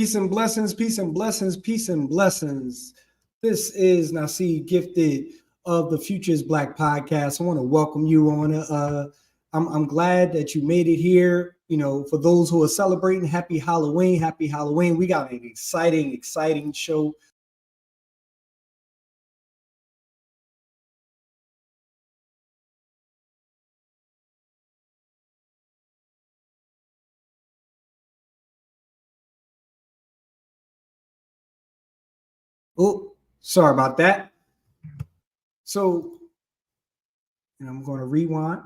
Peace and blessings, peace and blessings, peace and blessings. This is Naseed Gifted of the Phocused Black podcast. I want to welcome you on. I'm glad that you made it here. You know, for those who are celebrating, happy Halloween, happy Halloween. We got an exciting show. Oh, sorry about that. So, and I'm going to rewind.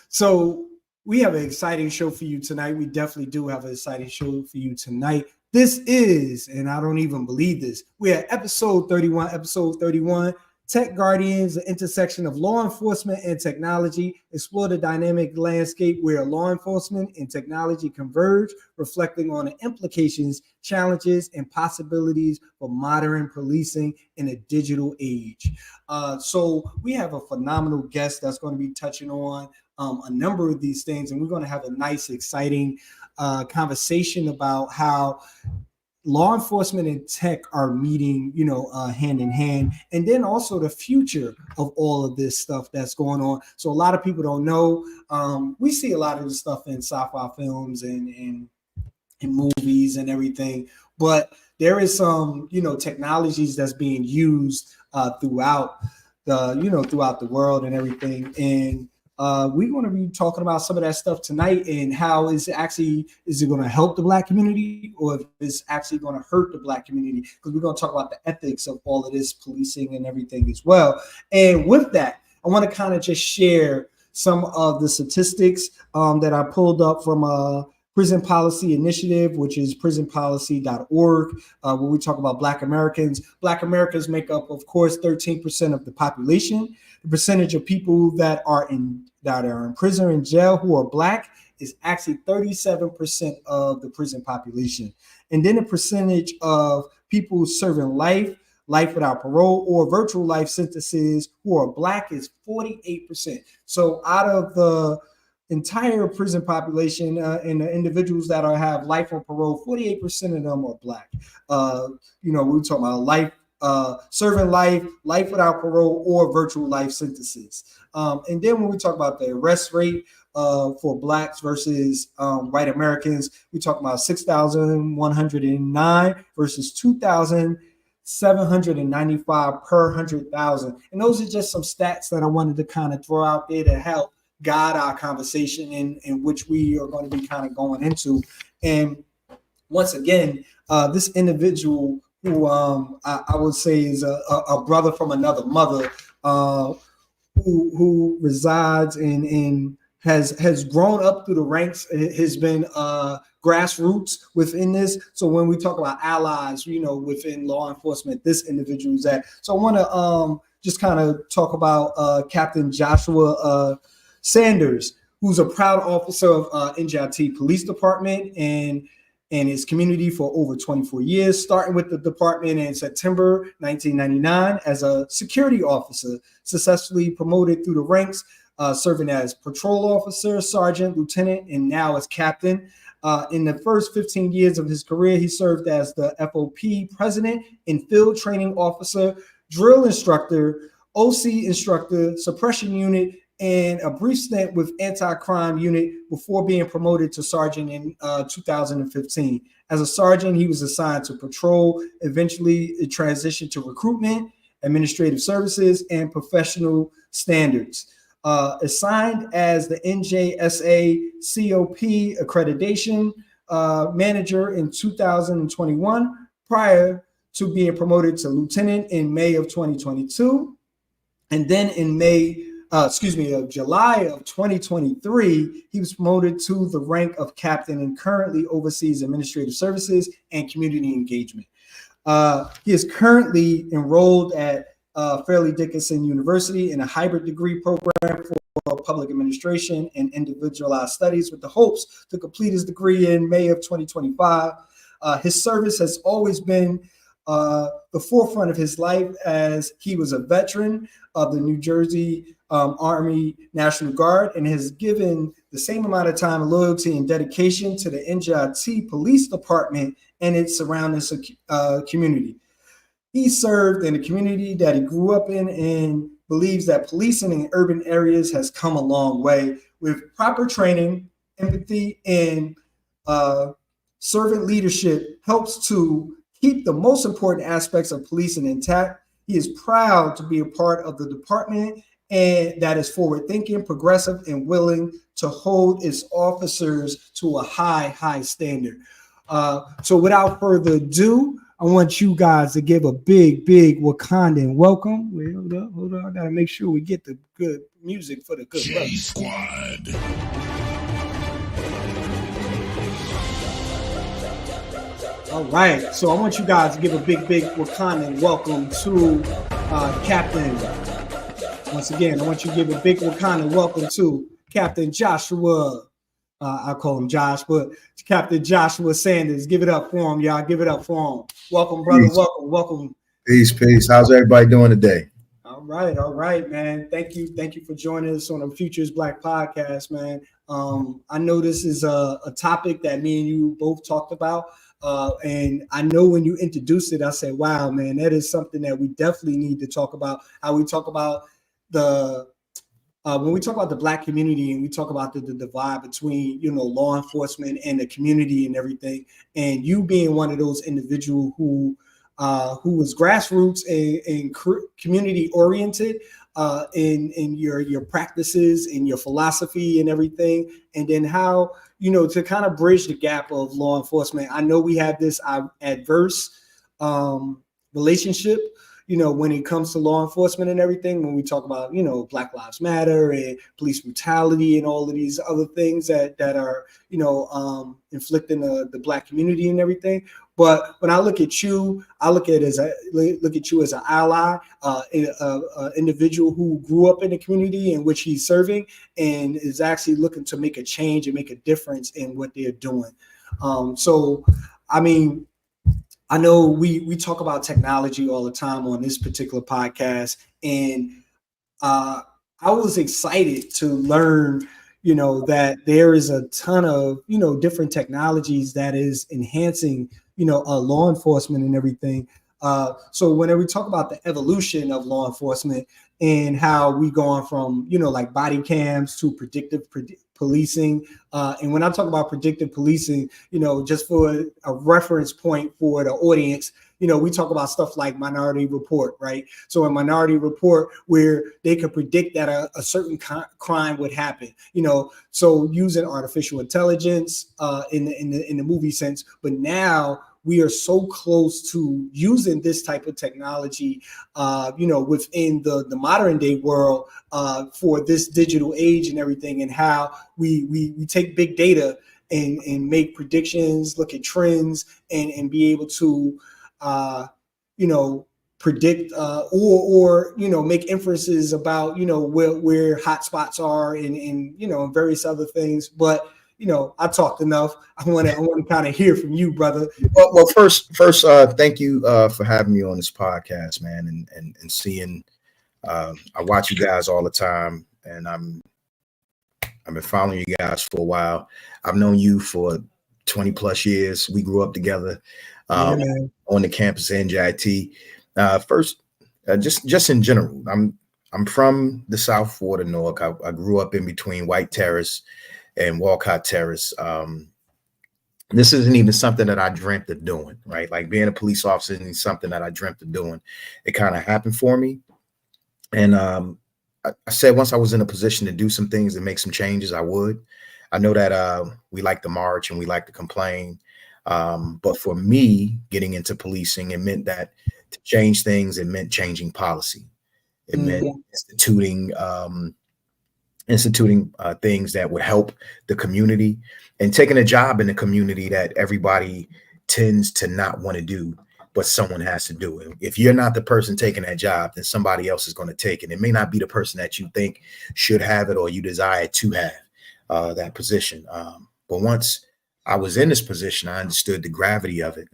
So we have an exciting show for you tonight. We definitely do have an exciting show for you tonight. This is, and I don't even believe this, we're at episode 31, Tech Guardians, the intersection of law enforcement and technology, explore the dynamic landscape where law enforcement and technology converge, reflecting on the implications, challenges, and possibilities for modern policing in a digital age. So we have a phenomenal guest that's going to be touching on a number of these things, and we're going to have a nice, exciting conversation about how law enforcement and tech are meeting, hand in hand, and then also the future of all of this stuff that's going on. So a lot of people don't know. We see a lot of this stuff in sci-fi films and movies and everything, but there is some, technologies that's being used throughout the world and everything. And we're going to be talking about some of that stuff tonight and how is it going to help the Black community or if it's actually going to hurt the Black community, because we're going to talk about the ethics of all of this policing and everything as well. And with that, I want to kind of just share some of the statistics that I pulled up from Prison Policy Initiative, which is prisonpolicy.org, where we talk about Black Americans. Black Americans make up, of course, 13% of the population. The percentage of people that are in prison or in jail who are Black is actually 37% of the prison population. And then the percentage of people serving life without parole, or virtual life sentences who are Black is 48%. So out of the entire prison population and the individuals that have life on parole, 48% of them are Black. We're talking about life, serving life without parole, or virtual life sentences. And then when we talk about the arrest rate for Blacks versus white Americans, we talk about 6,109 versus 2,795 per 100,000. And those are just some stats that I wanted to kind of throw out there to help guide our conversation in which we are going to be kind of going into. And once again, this individual who I would say is a brother from another mother, who resides in has grown up through the ranks, has been grassroots within this. So when we talk about allies, within law enforcement, this individual is that. So I want to just kind of talk about Captain Joshua Sanders, who's a proud officer of NJIT Police Department and his community for over 24 years, starting with the department in September 1999 as a security officer, successfully promoted through the ranks, serving as patrol officer, sergeant, lieutenant, and now as captain. In the first 15 years of his career, he served as the FOP president and field training officer, drill instructor, OC instructor, suppression unit, and a brief stint with anti-crime unit before being promoted to sergeant in 2015. As a sergeant, he was assigned to patrol. Eventually, it transitioned to recruitment, administrative services, and professional standards. Assigned as the NJSA COP accreditation manager in 2021, prior to being promoted to lieutenant in May of 2022. And then in July of 2023, he was promoted to the rank of captain and currently oversees administrative services and community engagement. He is currently enrolled at Fairleigh Dickinson University in a hybrid degree program for public administration and individualized studies, with the hopes to complete his degree in May of 2025. His service has always been the forefront of his life, as he was a veteran of the New Jersey Army National Guard, and has given the same amount of time, loyalty, and dedication to the NJIT Police Department and its surrounding community. He served in the community that he grew up in and believes that policing in urban areas has come a long way. With proper training, empathy, and servant leadership helps to keep the most important aspects of policing intact. He is proud to be a part of the department and that is forward-thinking, progressive, and willing to hold its officers to a high standard. So without further ado, I want you guys to give a big Wakandan welcome. Wait, hold up. I gotta make sure we get the good music for the good J Squad. All right, so I want you guys to give a big Wakandan welcome to Captain. Once again, I want you to give a big Wakandan welcome to Captain Joshua. I call him Josh, but Captain Joshua Sanders. Give it up for him, y'all. Give it up for him. Welcome, brother. Peace. Welcome. Peace. How's everybody doing today? All right, man. Thank you for joining us on the Phocused Black podcast, man. I know this is a topic that me and you both talked about. And I know when you introduced it, I said, wow, man, that is something that we definitely need to talk about. How we talk about when we talk about the Black community and we talk about the divide between, law enforcement and the community and everything, and you being one of those individuals who was grassroots and community oriented in your practices and your philosophy and everything, and then how to kind of bridge the gap of law enforcement. I know we have this adverse relationship, when it comes to law enforcement and everything, when we talk about, Black Lives Matter and police brutality and all of these other things that are, inflicting the Black community and everything. But when I look at you, I look at you as an ally, an individual who grew up in the community in which he's serving and is actually looking to make a change and make a difference in what they're doing. So, I mean, I know we talk about technology all the time on this particular podcast, and I was excited to learn, that there is a ton of, different technologies that is enhancing, law enforcement and everything. So whenever we talk about the evolution of law enforcement and how we going from, like body cams to predictive policing. And when I talk about predictive policing, just for a reference point for the audience, we talk about stuff like Minority Report, right? So in Minority Report, where they could predict that a certain crime would happen, so using artificial intelligence in the movie sense. But now we are so close to using this type of technology, within the modern day world for this digital age and everything, and how we take big data and make predictions, look at trends, and be able to, predict or make inferences about, where hot spots are and various other things. But I talked enough. I want to kind of hear from you, brother. Well, first, thank you for having me on this podcast, man, and seeing. I watch you guys all the time, and I've been following you guys for a while. I've known you for 20 plus years. We grew up together on the campus of NJIT. Just in general, I'm from the South Florida North. I grew up in between White Terrace and Walcott Terrace. This isn't even something that I dreamt of doing, right? Like being a police officer isn't something that I dreamt of doing. It kind of happened for me. And I said once I was in a position to do some things and make some changes, I would. I know that we like to march and we like to complain. But for me, getting into policing, it meant that to change things, it meant changing policy. It meant instituting things that would help the community and taking a job in the community that everybody tends to not want to do, but someone has to do it. If you're not the person taking that job, then somebody else is going to take it. It may not be the person that you think should have it or you desire to have that position. But once I was in this position, I understood the gravity of it.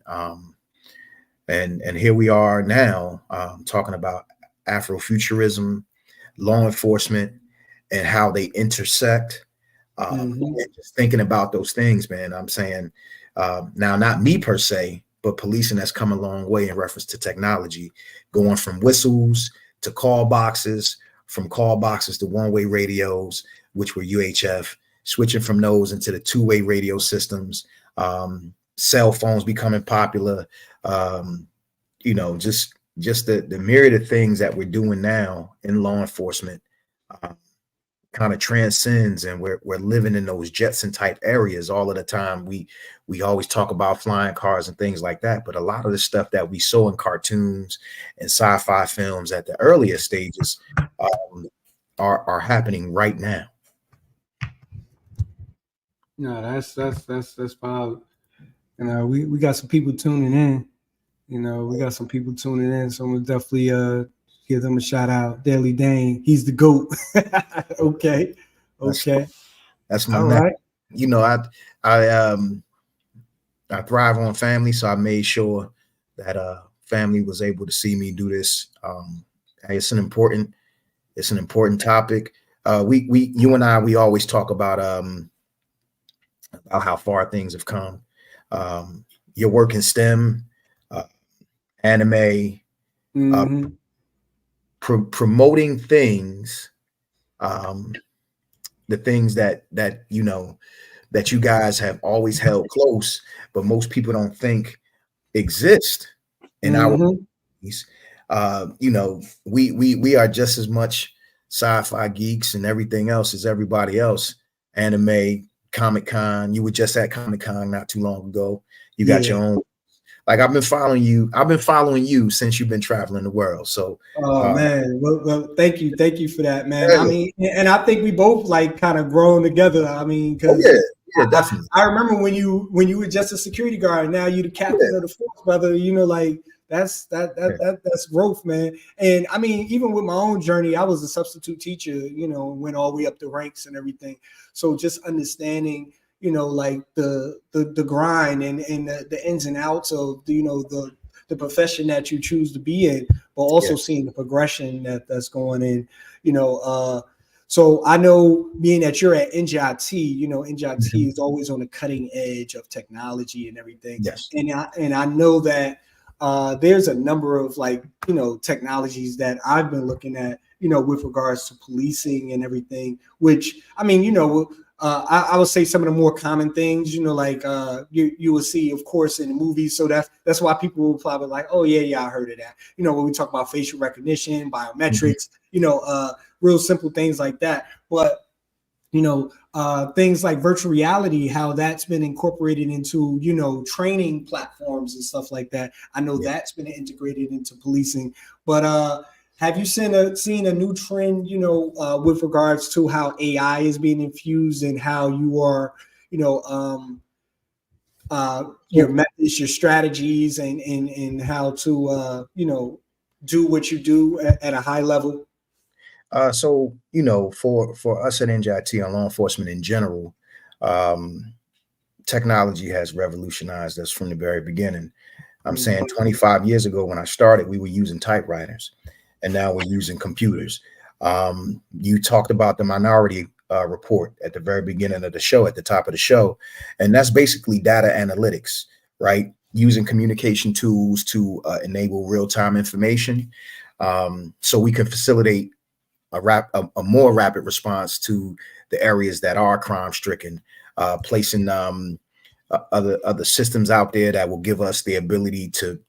And here we are now, talking about Afrofuturism, law enforcement, and how they intersect. And just thinking about those things, man. I'm saying, now, not me per se, but policing has come a long way in reference to technology, going from whistles to call boxes, from call boxes to one-way radios, which were UHF, switching from those into the two-way radio systems, cell phones becoming popular, just the myriad of things that we're doing now in law enforcement kind of transcends, and we're living in those Jetson type areas all of the time. We always talk about flying cars and things like that, but a lot of the stuff that we saw in cartoons and sci-fi films at the earlier stages are happening right now. No, that's wild. And we got some people tuning in. We got some people tuning in, so I'm gonna definitely give them a shout out. Daily Dane, he's the GOAT. Okay. That's my All man. right. I thrive on family, so I made sure that family was able to see me do this. It's an important topic. You and I, we always talk about how far things have come. Your work in STEM, anime, promoting things, the things that you guys have always held close, but most people don't think exist in our communities. We are just as much sci-fi geeks and everything else as everybody else. Anime, Comic-Con. You were just at Comic-Con not too long ago. You got your own. Like, I've been following you since you've been traveling the world. So, man, well, thank you for that, man. I mean, and I think we both like kind of grown together. I mean, because definitely. I remember when you were just a security guard, and now you're the captain of the force, brother. Like that's growth, man. And I mean, even with my own journey, I was a substitute teacher. Went all the way up the ranks and everything. So just understanding, like the grind and the ins and outs of the profession that you choose to be in, but also seeing the progression that's going in, so I know, being that you're at NJIT, NJIT is always on the cutting edge of technology and everything. Yes. And I know that there's a number of technologies that I've been looking at, with regards to policing and everything, which, I mean, I would say some of the more common things, like you will see, of course, in the movies. So that's why people will probably like, oh yeah, I heard of that. When we talk about facial recognition, biometrics, real simple things like that. But things like virtual reality, how that's been incorporated into training platforms and stuff like that. I know that's been integrated into policing. But have you seen a new trend, with regards to how AI is being infused and how you are, your methods, your strategies, and how to, do what you do at a high level? So, for us at NJIT and law enforcement in general, technology has revolutionized us from the very beginning. I'm saying 25 years ago when I started, we were using typewriters, and now we're using computers. You talked about the Minority Report at the very beginning of the show, at the top of the show, and that's basically data analytics, right? Using communication tools to enable real-time information, so we can facilitate a more rapid response to the areas that are crime-stricken, placing other systems out there that will give us the ability to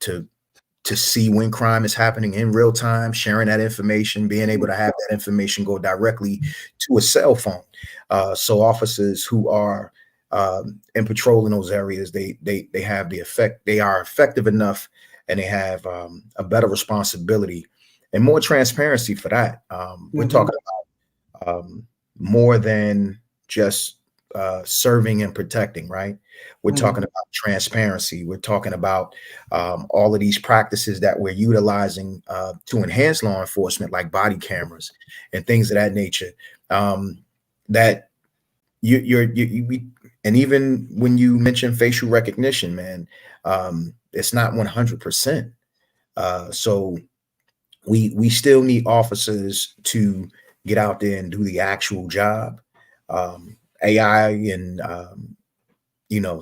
see when crime is happening in real time, sharing that information, being able to have that information go directly to a cell phone. So officers who are in patrol in those areas, they have the effect, they are effective enough, and they have a better responsibility and more transparency for that. We're talking about more than just serving and protecting, right? We're talking about transparency. We're talking about all of these practices that we're utilizing to enhance law enforcement, like body cameras and things of that nature. That and even when you mention facial recognition, man, it's not 100%. So we still need officers to get out there and do the actual job. AI and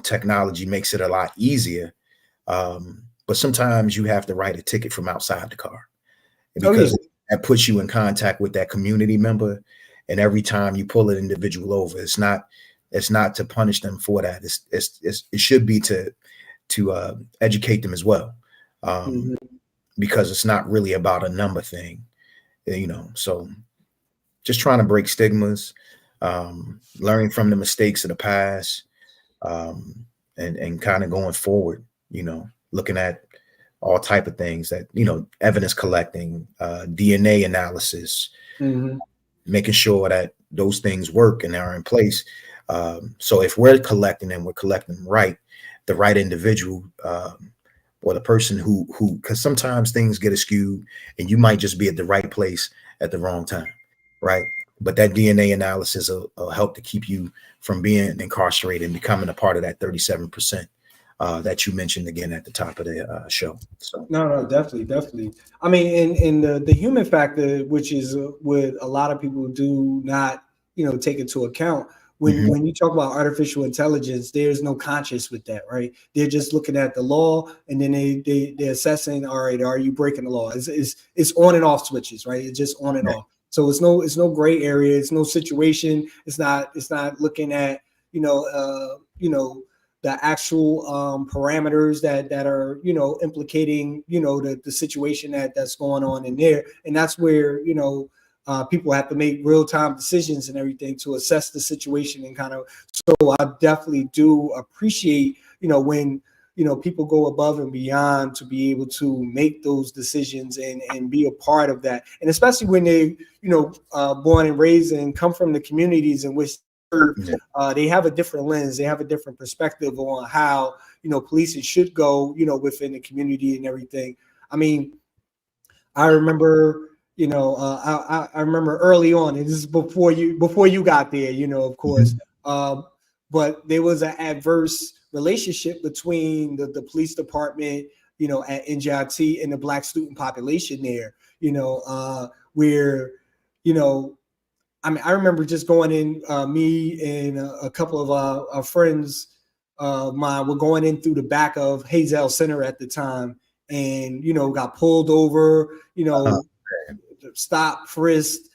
technology makes it a lot easier, but sometimes you have to write a ticket from outside the car, because that puts you in contact with that community member. And every time you pull an individual over, it's not to punish them for that. It should be to educate them as well, because it's not really about a number thing, So just trying to break stigmas, learning from the mistakes of the past, and kind of going forward, looking at all type of things that, evidence collecting, DNA analysis, making sure that those things work and are in place. So if we're collecting and we're collecting the right individual, or the person who, because sometimes things get askewed and you might just be at the right place at the wrong time, right? But that DNA analysis will help to keep you from being incarcerated and becoming a part of that 37% that you mentioned again at the top of the show. So no, definitely. I mean, in the human factor, which is what a lot of people do not, take into account. When you talk about artificial intelligence, there's no conscious with that, right? They're just looking at the law, and then they're assessing, all right, are you breaking the law? It's on and off switches, right? It's just on and off. So it's no gray area. It's no situation. It's not looking at the actual parameters that are implicating the situation that's going on in there, and that's where people have to make real-time decisions and everything to assess the situation and kind of. So I definitely do appreciate when people go above and beyond to be able to make those decisions and be a part of that, and especially when they born and raised and come from the communities in which they have a different lens, they have a different perspective on how policing should go within the community and everything. I mean, I remember I remember early on, and this is before you got there, of course. But there was an adverse relationship between the police department, at NJIT and the Black student population there, where, I mean, I remember just going in, me and a couple of our friends mine were going in through the back of Hazel Center at the time, and, got pulled over, stopped, frisked,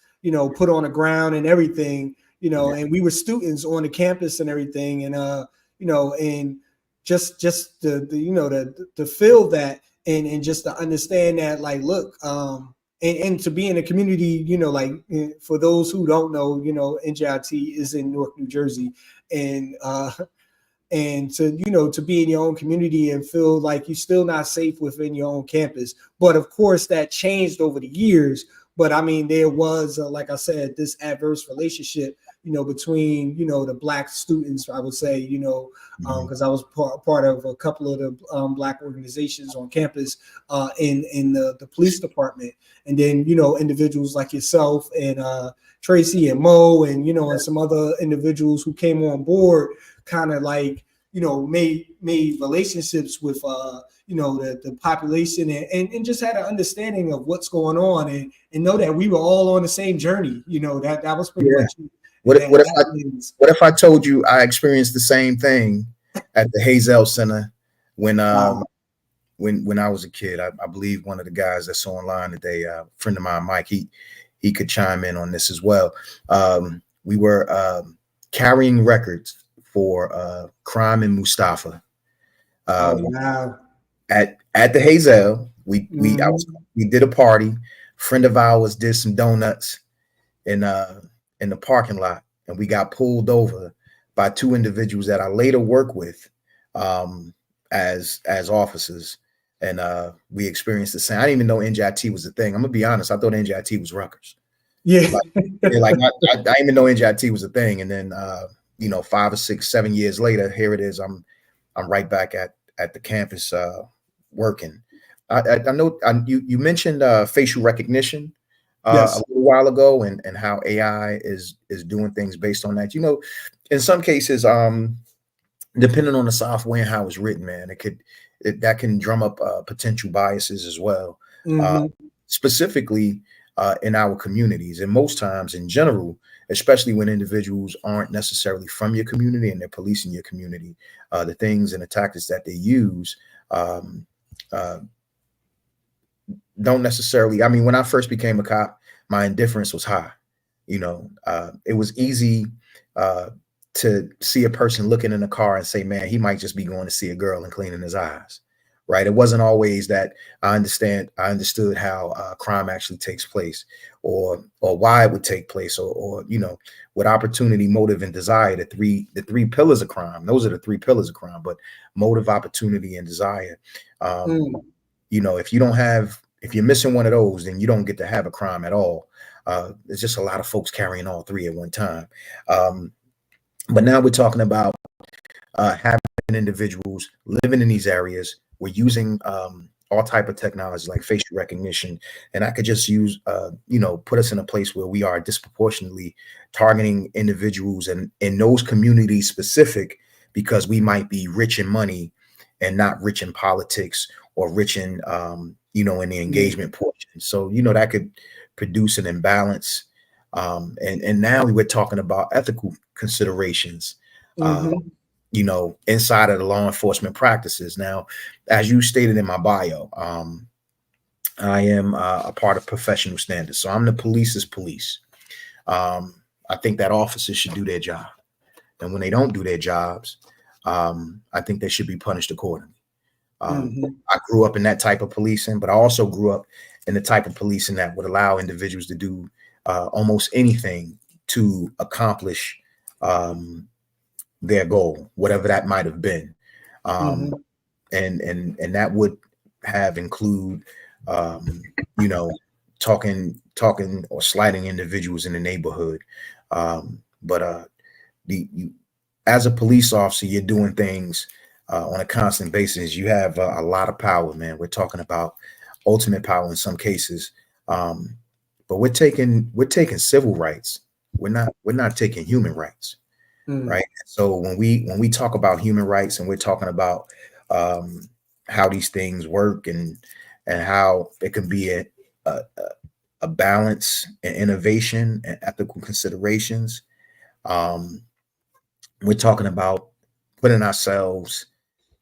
put on the ground and everything, and we were students on the campus and everything. And, and just to feel that and just to understand that, like, look, and to be in a community, for those who don't know, NJIT is in Newark, New Jersey, and to be in your own community and feel like you're still not safe within your own campus. But of course, that changed over the years. But I mean, there was, like I said, this adverse relationship, between, the Black students, I would say, because I was part of a couple of the Black organizations on campus in the police department. And then, individuals like yourself and Tracy and Mo and, and some other individuals who came on board kind of like, made relationships with, the population and just had an understanding of what's going on and know that we were all on the same journey. That was pretty much. What if I told you I experienced the same thing at the Hazel Center when when I was a kid? I believe one of the guys that's online today, a friend of mine, Mike, he could chime in on this as well. We were carrying records for Crime in Mustafa. Wow. At the Hazel, we did a party. A friend of ours did some donuts in the parking lot, and we got pulled over by two individuals that I later worked with as officers, and we experienced the same. I didn't even know NJIT was a thing. I'm gonna be honest, I thought NJIT was Rutgers. Yeah, I didn't even know NJIT was a thing. And then 5 or 6, 7 years later, here it is. I'm right back at the campus working. I know you mentioned facial recognition. Yes. A little while ago, and how AI is doing things based on that. In some cases, depending on the software and how it's written, man, that can drum up potential biases as well, Mm-hmm. specifically in our communities. And most times in general, especially when individuals aren't necessarily from your community and they're policing your community, the things and the tactics that they use um, uh, don't necessarily, I mean, when I first became a cop, my indifference was high. It was easy uh, to see a person looking in a car and say, man, he might just be going to see a girl and cleaning his eyes. Right. It wasn't always that I understood how crime actually takes place, or why it would take place, or what opportunity, motive, and desire, the three pillars of crime. Those are the three pillars of crime, but motive, opportunity, and desire. If you're missing one of those, then you don't get to have a crime at all. There's just a lot of folks carrying all three at one time. But now we're talking about having individuals living in these areas. We're using all type of technology like facial recognition, and I could just use, put us in a place where we are disproportionately targeting individuals and in those communities specific, because we might be rich in money and not rich in politics or rich in, in the engagement portion. So, that could produce an imbalance. And now we're talking about ethical considerations, inside of the law enforcement practices. Now, as you stated in my bio, I am a part of professional standards. So I'm the police's police. I think that officers should do their job. And when they don't do their jobs, I think they should be punished accordingly. I grew up in that type of policing, but I also grew up in the type of policing that would allow individuals to do almost anything to accomplish their goal, whatever that might have been. And that would have include, talking or slighting individuals in the neighborhood. But as a police officer, you're doing things on a constant basis. You have a lot of power, man. We're talking about ultimate power in some cases. But we're taking civil rights. We're not taking human rights. Right. So when we talk about human rights and we're talking about how these things work and how it can be a balance and innovation and ethical considerations, we're talking about putting ourselves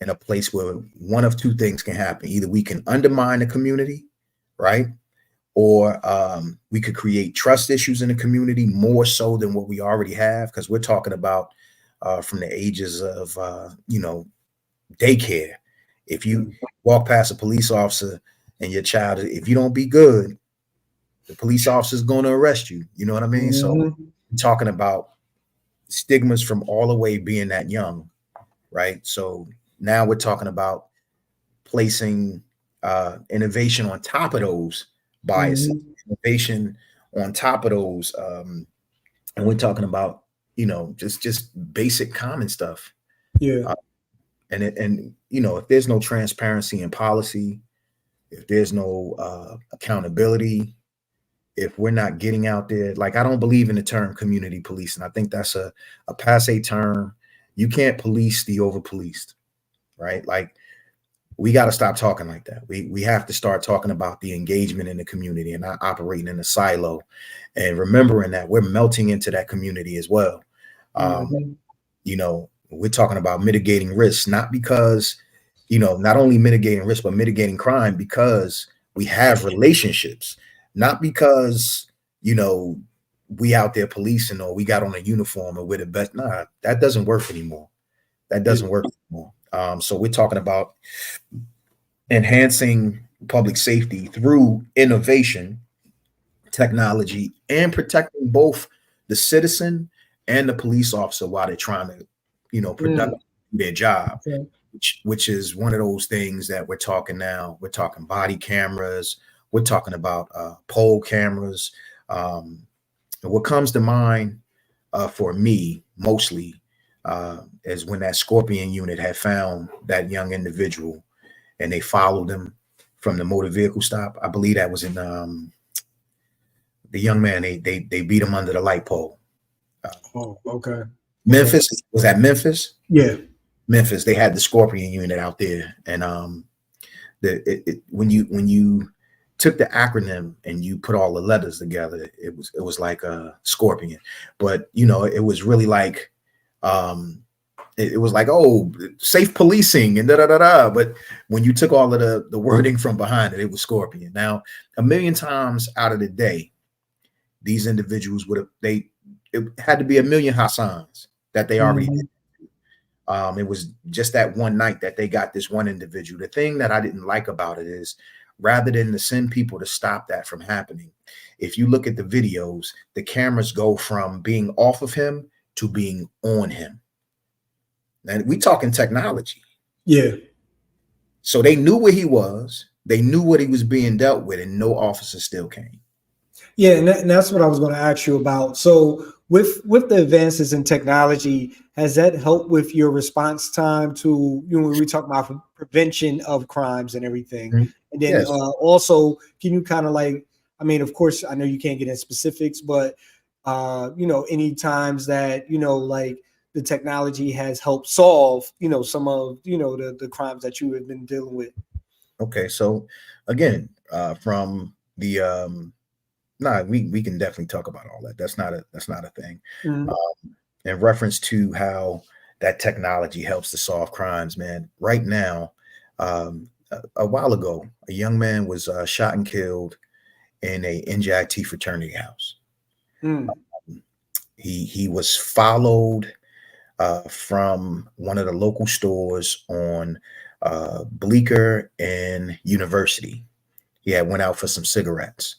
in a place where one of two things can happen. Either we can undermine the community, right? Or we could create trust issues in the community more so than what we already have, because we're talking about from the ages of, daycare. If you walk past a police officer and your child, if you don't be good, the police officer is going to arrest you. You know what I mean? So we're talking about stigmas from all the way being that young, right? So now we're talking about placing innovation on top of those biases, innovation on top of those, and we're talking about just basic common stuff. And if there's no transparency in policy, if there's no accountability, if we're not getting out there, like, I don't believe in the term community policing. I think that's a passé term. You can't police the over policed, right? Like, we got to stop talking like that. We have to start talking about the engagement in the community and not operating in a silo, and remembering that we're melting into that community as well. We're talking about mitigating risks, not because, not only mitigating risk, but mitigating crime, because we have relationships, not because, we out there policing or we got on a uniform or we're the best. Nah, that doesn't work anymore. That doesn't work anymore. So we're talking about enhancing public safety through innovation, technology, and protecting both the citizen and the police officer while they're trying to, do their job, which is one of those things that we're talking now. We're talking body cameras. We're talking about pole cameras. And what comes to mind for me mostly is when that Scorpion unit had found that young individual and they followed him from the motor vehicle stop. I believe that was in the young man. They beat him under the light pole. Oh, okay. Memphis, was that Memphis? Yeah. Memphis, they had the Scorpion unit out there, and when you took the acronym and you put all the letters together, it was like a Scorpion, but it was really like it was like, oh, safe policing and da da da da. But when you took all of the wording from behind it, it was Scorpion. Now, a million times out of the day, these individuals it had to be a million Hassans that they already did. It was just that one night that they got this one individual. The thing that I didn't like about it is, rather than to send people to stop that from happening, if you look at the videos, the cameras go from being off of him to being on him. And we talking technology. Yeah. So they knew where he was. They knew what he was being dealt with, and no officer still came. Yeah, and that's what I was going to ask you about. So with the advances in technology, has that helped with your response time to, when we talk about prevention of crimes and everything? Mm-hmm. And then yes. Also, can you kind of like, I mean, of course, I know you can't get in specifics, but, any times that, like the technology has helped solve, some of, the crimes that you have been dealing with? Okay. So again, from the, we can definitely talk about all that. That's not a thing. Mm-hmm. In reference to how that technology helps to solve crimes, man. Right now, a while ago, a young man was shot and killed in a NJIT fraternity house. Mm. He was followed from one of the local stores on Bleecker and University. He had went out for some cigarettes.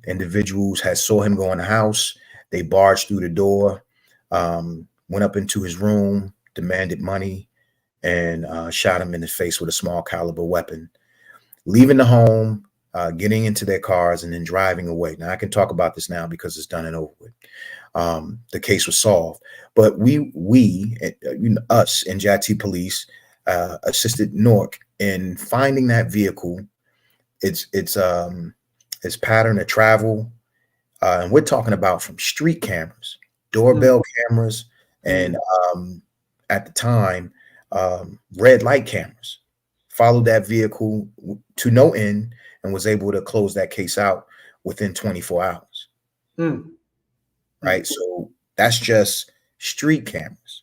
Individuals had saw him go in the house. They barged through the door, went up into his room, demanded money, and shot him in the face with a small caliber weapon, leaving the home, getting into their cars, and then driving away. Now I can talk about this now because it's done and over with. The case was solved, but us NJIT police assisted Newark in finding that vehicle. Its pattern of travel, and we're talking about from street cameras, doorbell cameras, and at the time, red light cameras. Followed that vehicle to no end and was able to close that case out within 24 hours. Right. So that's just street cameras.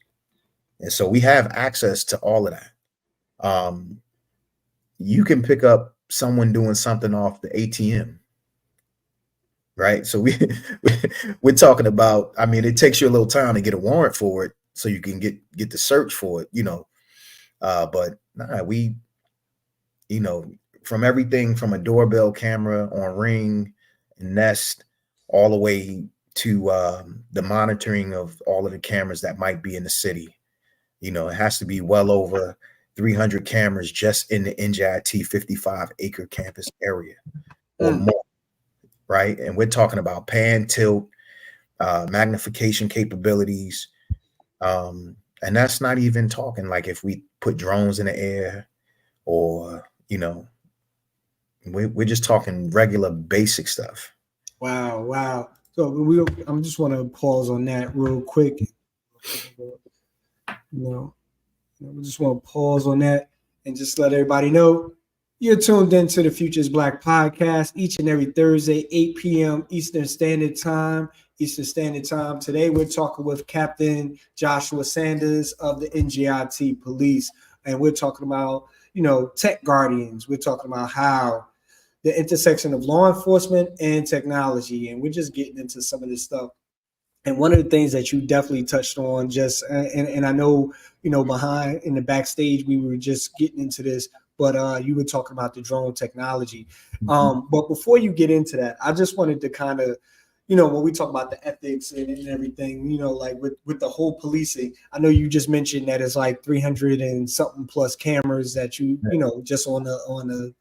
And so we have access to all of that. You can pick up someone doing something off the ATM. Right. So we're talking about, I mean, it takes you a little time to get a warrant for it so you can get the search for it, but from everything from a doorbell camera on Ring and Nest all the way to the monitoring of all of the cameras that might be in the city. It has to be well over 300 cameras just in the NJIT 55-acre campus area or more. Right. And we're talking about pan, tilt, magnification capabilities. And that's not even talking like if we put drones in the air or, we're just talking regular basic stuff. Wow. So I'm just want to pause on that real quick. We just want to pause on that and just let everybody know you're tuned into the Futures Black podcast each and every Thursday, 8 p.m. Eastern Standard Time. Today, we're talking with Captain Joshua Sanders of the NJIT Police, and we're talking about, tech guardians. We're talking about how the intersection of law enforcement and technology, and we're just getting into some of this stuff. And one of the things that you definitely touched on, and I know, behind in the backstage, we were just getting into this, but you were talking about the drone technology. But before you get into that, I just wanted to kind of, when we talk about the ethics and everything, like with the whole policing, I know you just mentioned that it's like 300 and something plus cameras that just on the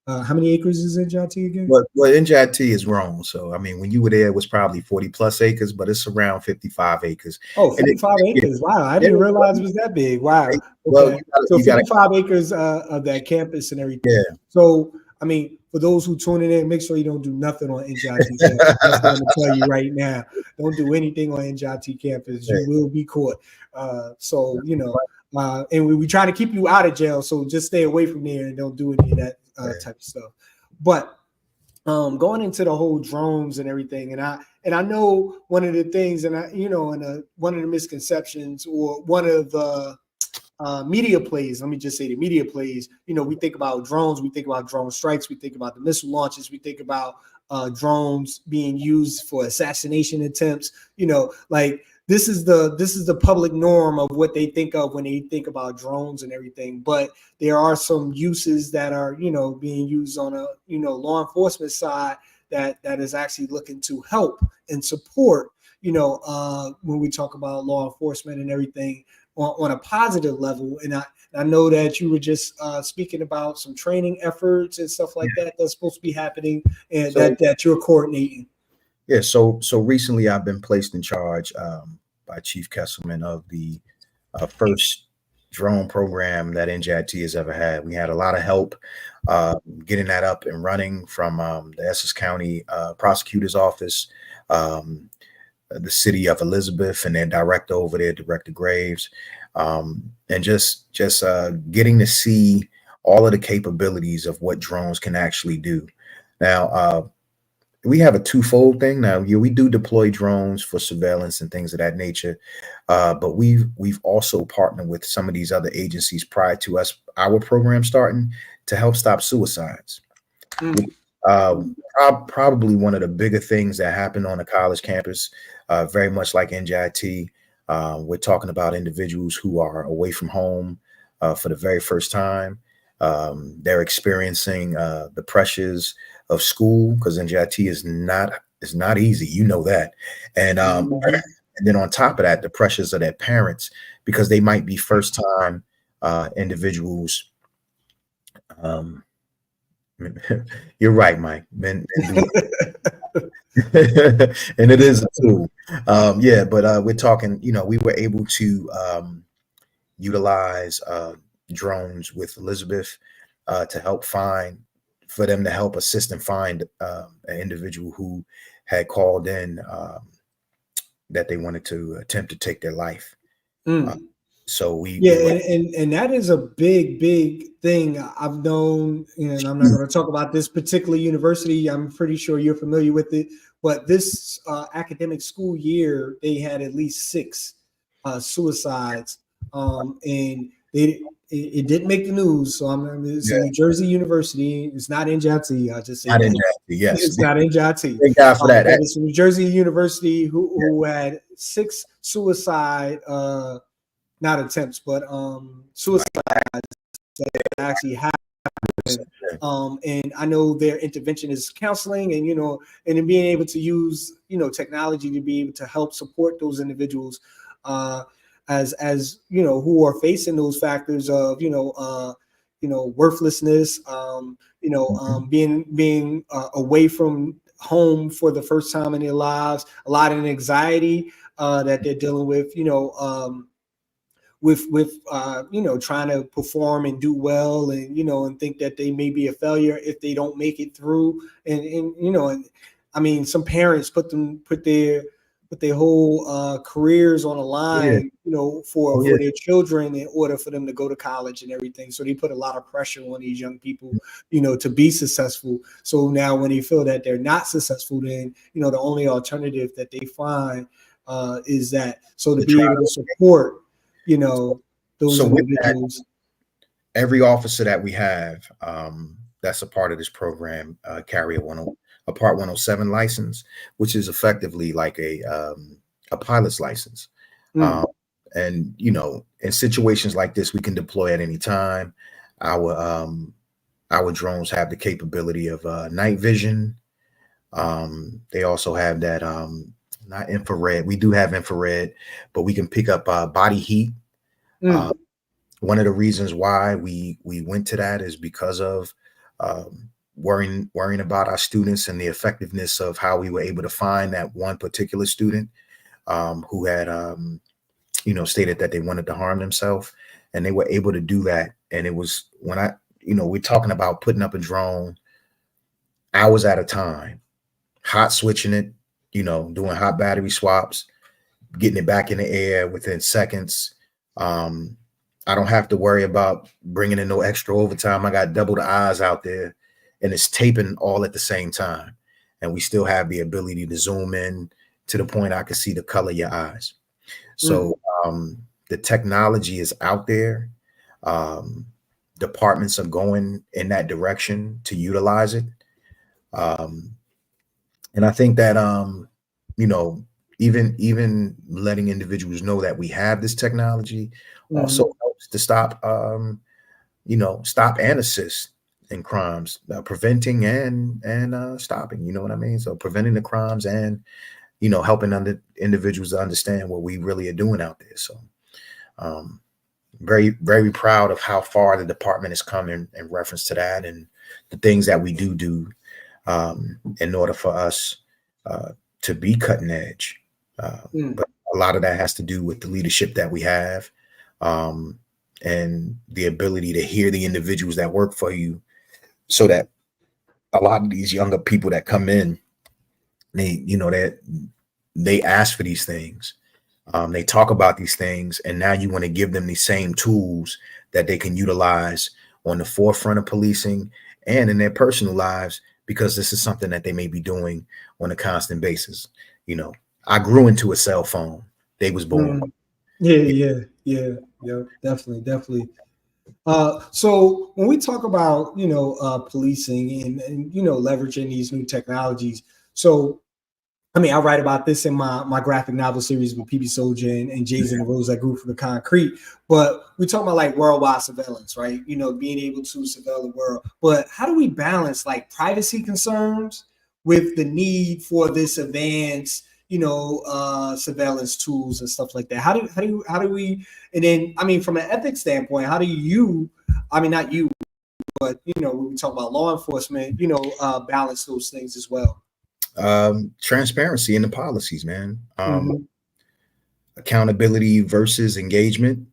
how many acres is NJIT again? Well, NJIT is wrong. So, I mean, when you were there, it was probably 40 plus acres, but it's around 55 acres. Oh, 55 acres. Wow. I didn't realize it was that big. Wow. Okay. Well, so 55 acres of that campus and everything. Yeah. So, I mean, for those who tuning in, make sure you don't do nothing on NJIT campus. That's what I'm going to tell you right now. Don't do anything on NJIT campus. You will be caught. And we try to keep you out of jail, so just stay away from there and don't do any of that type of stuff. But going into the whole drones and everything, and I know one of the things, and one of the misconceptions, or one of the media plays, let me just say the media plays, we think about drones, we think about drone strikes, we think about the missile launches, we think about drones being used for assassination attempts, like this is the public norm of what they think of when they think about drones and everything. But there are some uses that are, being used on a, law enforcement side that is actually looking to help and support, when we talk about law enforcement and everything on a positive level. And I know that you were just speaking about some training efforts and stuff like that that's supposed to be happening, and that you're coordinating. Yeah. So recently I've been placed in charge by Chief Kesselman of the first drone program that NJIT has ever had. We had a lot of help getting that up and running from the Essex County Prosecutor's Office, the city of Elizabeth, and their director over there, Director Graves, and just getting to see all of the capabilities of what drones can actually do. Now, we have a twofold thing. Now, we do deploy drones for surveillance and things of that nature, but we've also partnered with some of these other agencies prior to our program starting to help stop suicides. Probably one of the bigger things that happened on a college campus, very much like NJIT. We're talking about individuals who are away from home for the very first time. They're experiencing the pressures of school, because NJIT is not easy, that. And and then on top of that, the pressures of their parents, because they might be first time individuals. You're right, Mike. Men do and it is a tool. But we're talking, we were able to utilize drones with Elizabeth to help for them to help assist and find an individual who had called in that they wanted to attempt to take their life. So and that is a big thing. I've known, and I'm not going to talk about this particular university. I'm pretty sure you're familiar with it, but this academic school year, they had at least 6 suicides, and it didn't make the news. So it's a New Jersey University. It's not NJIT. I just say not NJIT. Yes, it's not NJIT. Thank God for that. It's a New Jersey University who had 6 suicide. Not attempts, but suicides that actually happened. And I know their intervention is counseling, and and in being able to use technology to be able to help support those individuals, as who are facing those factors of worthlessness, being away from home for the first time in their lives, a lot of anxiety that they're dealing with, with trying to perform and do well, and and think that they may be a failure if they don't make it through, and I mean, some parents put their whole careers on the line, for their children, in order for them to go to college and everything. So they put a lot of pressure on these young people, to be successful. So now when they feel that they're not successful, then the only alternative that they find is that. So to be able to support those individuals. Every officer that we have that's a part of this program carry a Part 107 license, which is effectively like a pilot's license. And in situations like this, we can deploy at any time. Our drones have the capability of night vision. They also have that not infrared. We do have infrared, but we can pick up body heat. One of the reasons why we went to that is because of worrying about our students and the effectiveness of how we were able to find that one particular student who had stated that they wanted to harm themselves, and they were able to do that. And it was when we're talking about putting up a drone hours at a time, hot switching it, doing hot battery swaps, getting it back in the air within seconds. I don't have to worry about bringing in no extra overtime. I got double the eyes out there, and it's taping all at the same time. And we still have the ability to zoom in to the point I can see the color of your eyes. So the technology is out there. Um, Departments are going in that direction to utilize it. Um, and I think that you know, even letting individuals know that we have this technology also helps to stop stop and assist in crimes, preventing and stopping. You know what I mean? So preventing the crimes and helping individuals to understand what we really are doing out there. So very, very proud of how far the department has come in reference to that and the things that we do in order for us to be cutting edge. But a lot of that has to do with the leadership that we have and the ability to hear the individuals that work for you, so that a lot of these younger people that come in, they ask for these things. They talk about these things, and now you want to give them these same tools that they can utilize on the forefront of policing and in their personal lives, because this is something that they may be doing on a constant basis. I grew into a cell phone. They was born. Yeah, definitely. So when we talk about policing and leveraging these new technologies, so I mean, I write about this in my graphic novel series with P.B.Soldier and Jazen, the Rose That Grew from the Concrete. But we talk about like worldwide surveillance, right? Being able to surveil the world. But how do we balance like privacy concerns with the need for this advanced, surveillance tools and stuff like that? How do we? And then, I mean, from an ethics standpoint, how do you? I mean, not you, but when we talk about law enforcement, balance those things as well. Transparency in the policies, man. Accountability versus engagement,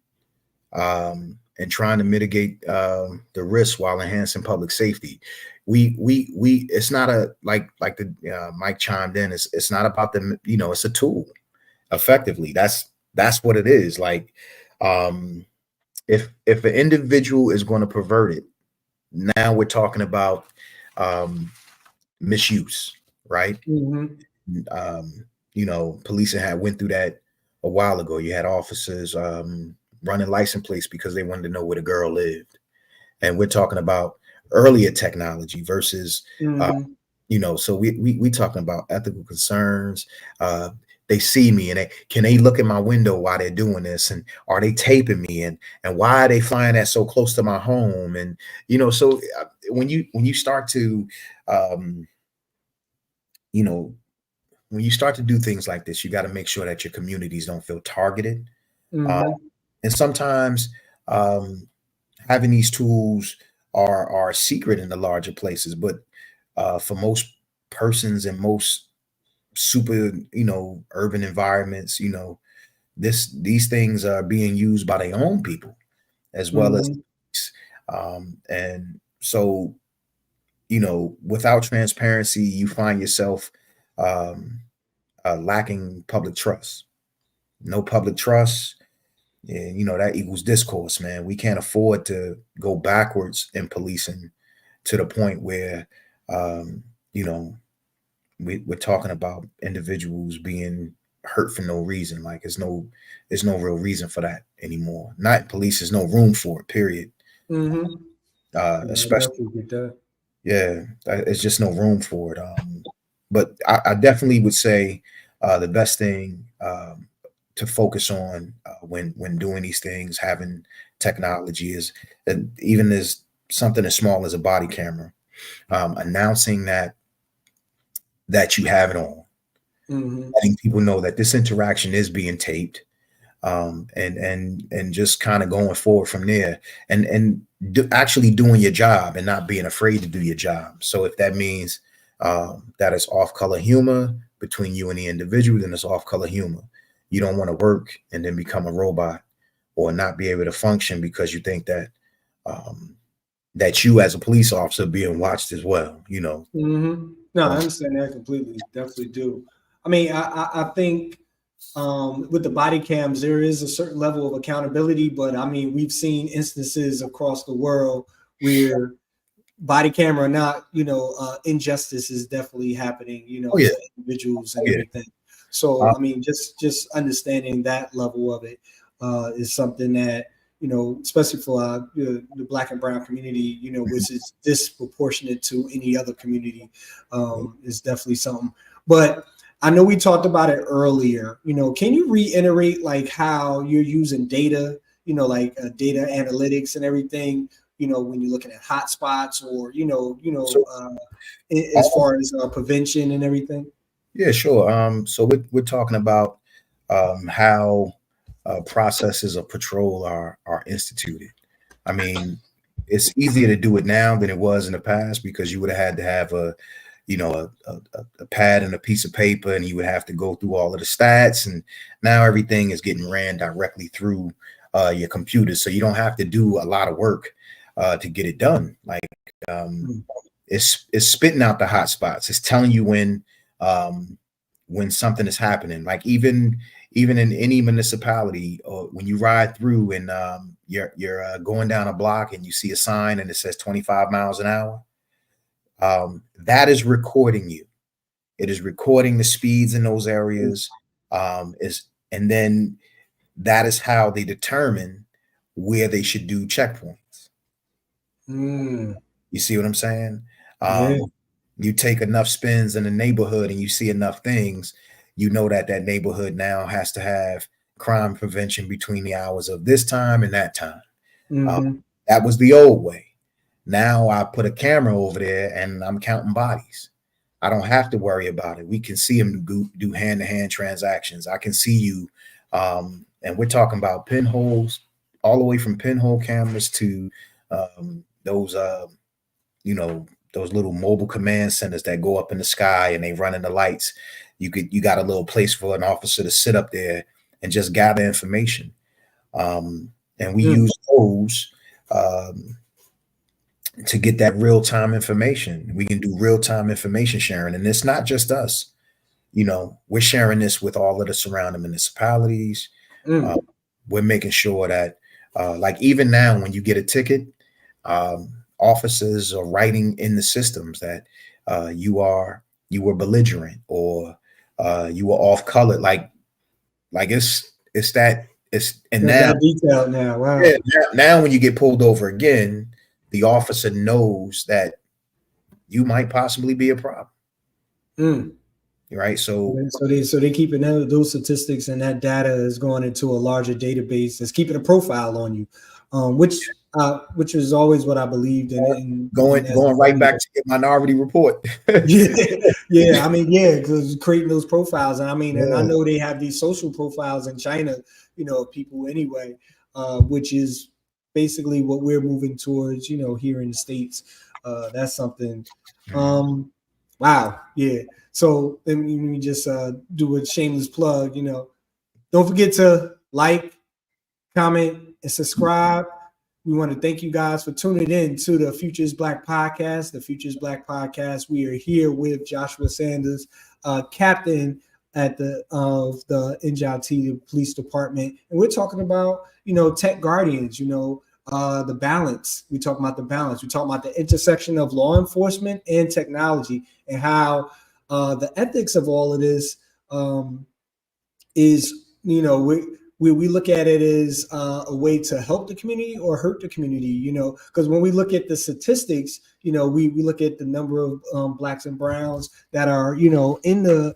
and trying to mitigate the risk while enhancing public safety. It's not a like the Mike chimed in. It's not about the it's a tool. Effectively, that's what it is. Like, if an individual is going to pervert it, now we're talking about misuse, right? Policing had went through that a while ago. You had officers running license plates because they wanted to know where the girl lived. And we're talking about earlier technology versus, so we talking about ethical concerns. They see me and they look in my window while they're doing this, and are they taping me, and why are they flying that so close to my home? And so when you start to when you start to do things like this, you got to make sure that your communities don't feel targeted. And sometimes having these tools are secret in the larger places, but for most persons in most super urban environments, these things are being used by their own people as well as and so without transparency, you find yourself lacking public trust. No public trust, and that equals discourse, man. We can't afford to go backwards in policing to the point where we're talking about individuals being hurt for no reason. Like there's no real reason for that anymore. Not in police, there's no room for it, period. Especially it's just no room for it. But I definitely would say the best thing to focus on when doing these things, having technology, is even as something as small as a body camera, announcing that you have it on, letting people know that this interaction is being taped, and just kind of going forward from there, and actually doing your job and not being afraid to do your job. So if that means that it's off-color humor between you and the individual, then it's off-color humor. You don't want to work and then become a robot or not be able to function because you think that that you as a police officer being watched as well. No, I understand that completely. Definitely do. I mean, I think with the body cams, there is a certain level of accountability, but I mean, we've seen instances across the world where body camera or not, injustice is definitely happening, Oh yeah, to individuals oh and yeah. everything. So, I mean, just understanding that level of it is something that, especially for the Black and Brown community, which is disproportionate to any other community, is definitely something. But I know we talked about it earlier. Can you reiterate like how you're using data, like data analytics and everything, when you're looking at hotspots or, So, as far as prevention and everything? yeah, sure. So we're talking about how processes of patrol are instituted. I mean, it's easier to do it now than it was in the past because you would have had to have a pad and a piece of paper, and you would have to go through all of the stats. And now everything is getting ran directly through your computer, so you don't have to do a lot of work to get it done. Like um, it's spitting out the hot spots. It's telling you when something is happening. Like even in any municipality, or when you ride through and you're going down a block and you see a sign and it says 25 miles an hour, that is recording you. It is recording the speeds in those areas. And then that is how they determine where they should do checkpoints. Mm, You see what I'm saying? yeah. You take enough spins in the neighborhood and you see enough things, you know that that neighborhood now has to have crime prevention between the hours of this time and that time. Uh, Mm-hmm. that was the old way. Now I put a camera over there and I'm counting bodies. I don't have to worry about it. We can see them do hand-to-hand transactions. I can see you, and we're talking about pinholes, all the way from pinhole cameras to those those little mobile command centers that go up in the sky and they run in the lights. You got a little place for an officer to sit up there and just gather information. And we use those to get that real-time information. We can do real-time information sharing, and it's not just us. We're sharing this with all of the surrounding municipalities. We're making sure that like even now when you get a ticket, officers are writing in the systems that you were belligerent, or you were off color. Like it's that it's and now, That detailed now. Wow. yeah, now when you get pulled over again, the officer knows that you might possibly be a problem. Mm. Right. So So they keeping those statistics, and that data is going into a larger database that's keeping a profile on you, which is always what I believed in as going a right younger. back to your Minority Report. Yeah, yeah. I mean, yeah, because creating those profiles, and I mean, and I Yeah. know they have these social profiles in China, people anyway, which is basically what we're moving towards, here in the States. That's something. Um, wow, yeah. So let me just do a shameless plug. Don't forget to like, comment, and subscribe. We want to thank you guys for tuning in to the Futures Black Podcast. The Futures Black Podcast. We are here with Joshua Sanders, captain at the NJIT Police Department, and we're talking about tech guardians. The balance. We talk about the balance. We talk about the intersection of law enforcement and technology, and how the ethics of all of this is we look at it as a way to help the community or hurt the community, because when we look at the statistics, we look at the number of blacks and browns that are, in the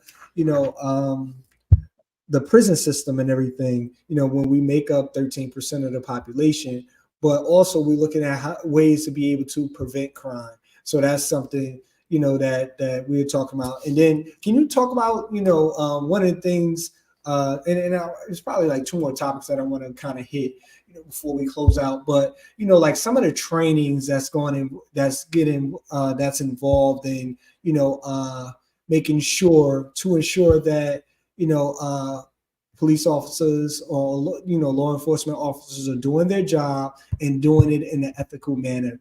prison system and everything, when we make up 13% of the population, but also we're looking at ways to be able to prevent crime. So that's something, that we're talking about. And then can you talk about, one of the things, it's probably like two more topics that I want to kind of hit, before we close out. But like some of the trainings that's that's involved in making sure to ensure that police officers or law enforcement officers are doing their job and doing it in an ethical manner.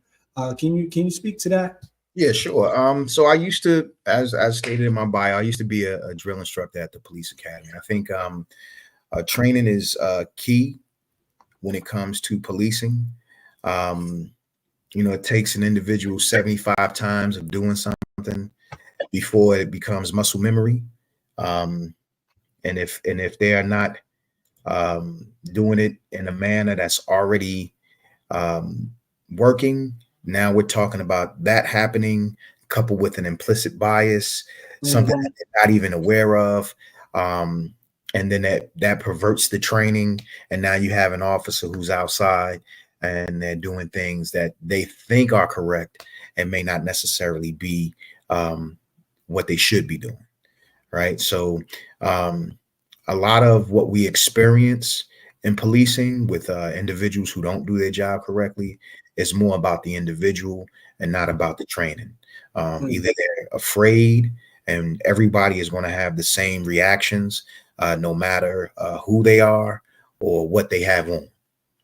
Can you speak to that? Yeah, sure. So I used to, as stated in my bio, I used to be a drill instructor at the police academy. I think training is key when it comes to policing. Um, it takes an individual 75 times of doing something before it becomes muscle memory. Um, and if they are not doing it in a manner that's already um, working. Now we're talking about that happening, coupled with an implicit bias, something Mhm. that they're not even aware of. Um, and then that perverts the training. And now you have an officer who's outside and they're doing things that they think are correct and may not necessarily be what they should be doing. Right. So, um, a lot of what we experience in policing with individuals who don't do their job correctly is more about the individual and not about the training. Mm. Either they're afraid and everybody is going to have the same reactions, no matter who they are or what they have on.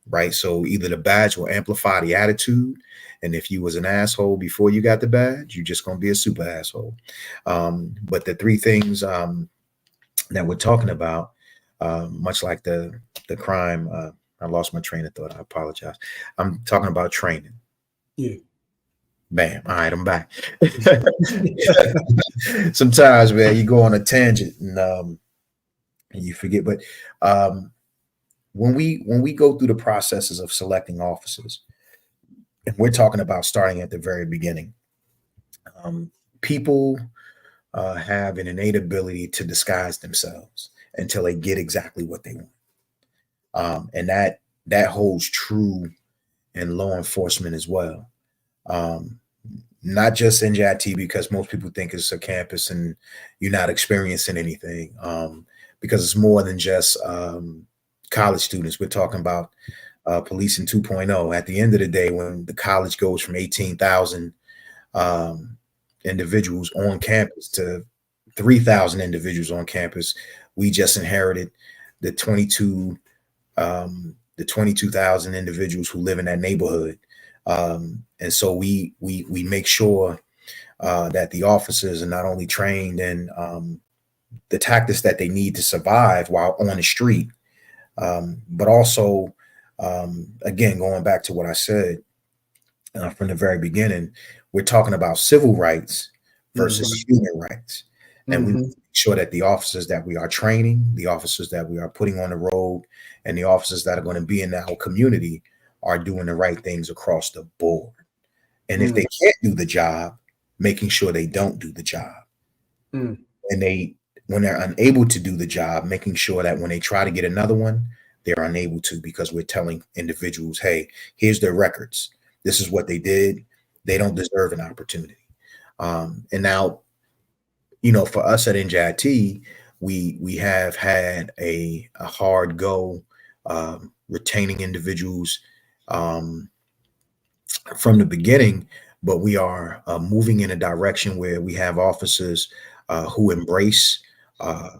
Right. So either the badge will amplify the attitude. And if you was an asshole before you got the badge, you're just going to be a super asshole. But the three things that we're talking about, much like the crime. I lost my train of thought. I apologize. I'm talking about training. Yeah. Bam. All right, I'm back. Sometimes, man, you go on a tangent and you forget. But um, when we go through the processes of selecting officers, and we're talking about starting at the very beginning, people have an innate ability to disguise themselves until they get exactly what they want. And that holds true in law enforcement as well. Um, Not just NJIT, because most people think it's a campus and you're not experiencing anything. Because it's more than just college students. We're talking about policing 2.0. At the end of the day, when the college goes from 18,000 um, individuals on campus to 3,000 individuals on campus, we just inherited the 22 the 22,000 individuals who live in that neighborhood. And so we make sure that the officers are not only trained in the tactics that they need to survive while on the street, but also, again, going back to what I said from the very beginning, we're talking about civil rights versus Mhm. human rights. And we make Mhm. sure that the officers that we are training, the officers that we are putting on the road, and the officers that are going to be in our community are doing the right things across the board. And if Mm. they can't do the job, making sure they don't do the job. Mm. And when they're unable to do the job, making sure that when they try to get another one, they're unable to, because we're telling individuals, hey, here's their records. This is what they did. They don't deserve an opportunity. And now, for us at NJIT, we have had a hard go retaining individuals um, from the beginning, but we are moving in a direction where we have officers who embrace uh,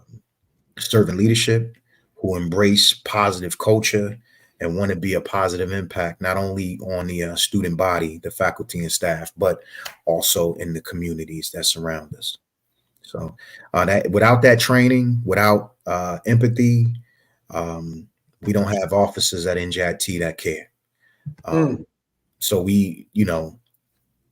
servant leadership, who embrace positive culture and want to be a positive impact, not only on the student body, the faculty and staff, but also in the communities that surround us. So that without that training, without empathy, um, we don't have officers at NJIT that care. Mm. So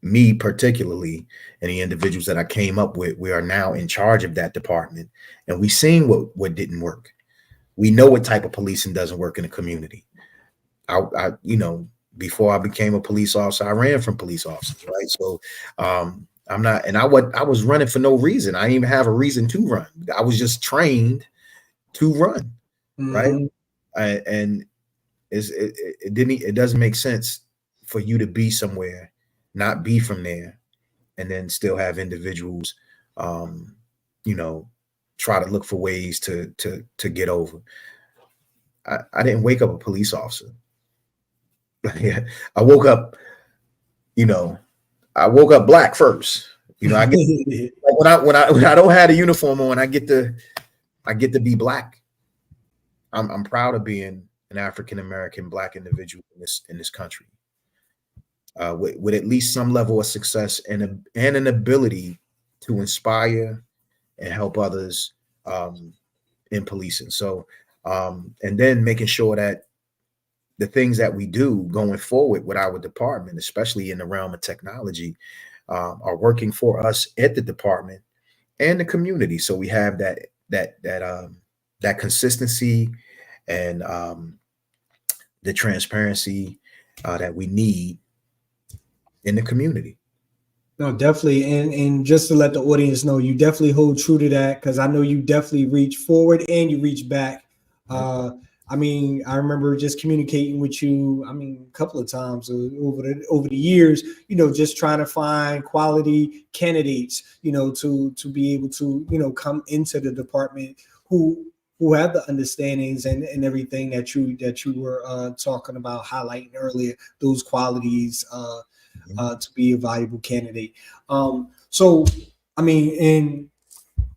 me particularly, and the individuals that I came up with, we are now in charge of that department, and we seen what didn't work. We know what type of policing doesn't work in the community. Before I became a police officer, I ran from police officers, right? So I'm not, and I was running for no reason. I didn't even have a reason to run. I was just trained to run, right? Mhm. And it doesn't make sense for you to be somewhere, not be from there, and then still have individuals, um, you know, try to look for ways to get over. I didn't wake up a police officer. Yeah, I woke up, you know, I woke up black first. I get like when I don't have a uniform on, I get to be black. I'm proud of being an African American black individual in this country. with at least some level of success and an ability to inspire and help others in policing. So, and then making sure that the things that we do going forward with our department, especially in the realm of technology, are working for us at the department and the community. So we have that consistency and the transparency that we need in the community. No, definitely. And just to let the audience know, you definitely hold true to that, because I know you definitely reach forward and you reach back. I mean, I remember just communicating with you, I mean, a couple of times over the years, just trying to find quality candidates, to be able to, come into the department who have the understandings and everything that you were talking about, highlighting earlier, those qualities to be a valuable candidate. So, I mean, and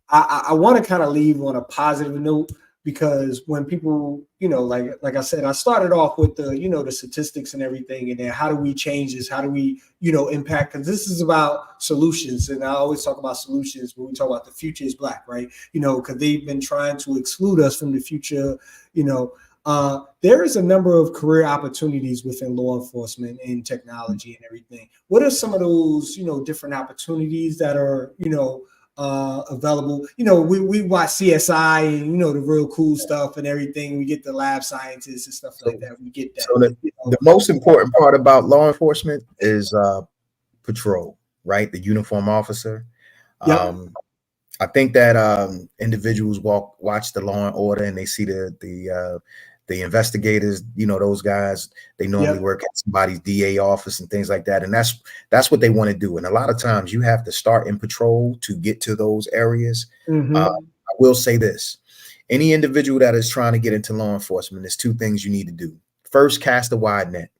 I want to kind of leave on a positive note, because when people, like I said, I started off with the, the statistics and everything, and then how do we change this? How do we, impact? Because this is about solutions, and I always talk about solutions when we talk about the future is black, right? Because they've been trying to exclude us from the future. There is a number of career opportunities within law enforcement and technology and everything. What are some of those, different opportunities that are, available? We watch CSI and the real cool stuff and everything. We get the lab scientists and stuff like that. We get that. So the most important part about law enforcement is patrol, right? The uniform officer. Yep. I think that individuals watch the Law and Order and they see the investigators, those guys, they normally work at somebody's DA office and things like that. And that's what they want to do. And a lot of times you have to start in patrol to get to those areas. I will say this: any individual that is trying to get into law enforcement, there's two things you need to do. First, cast a wide net.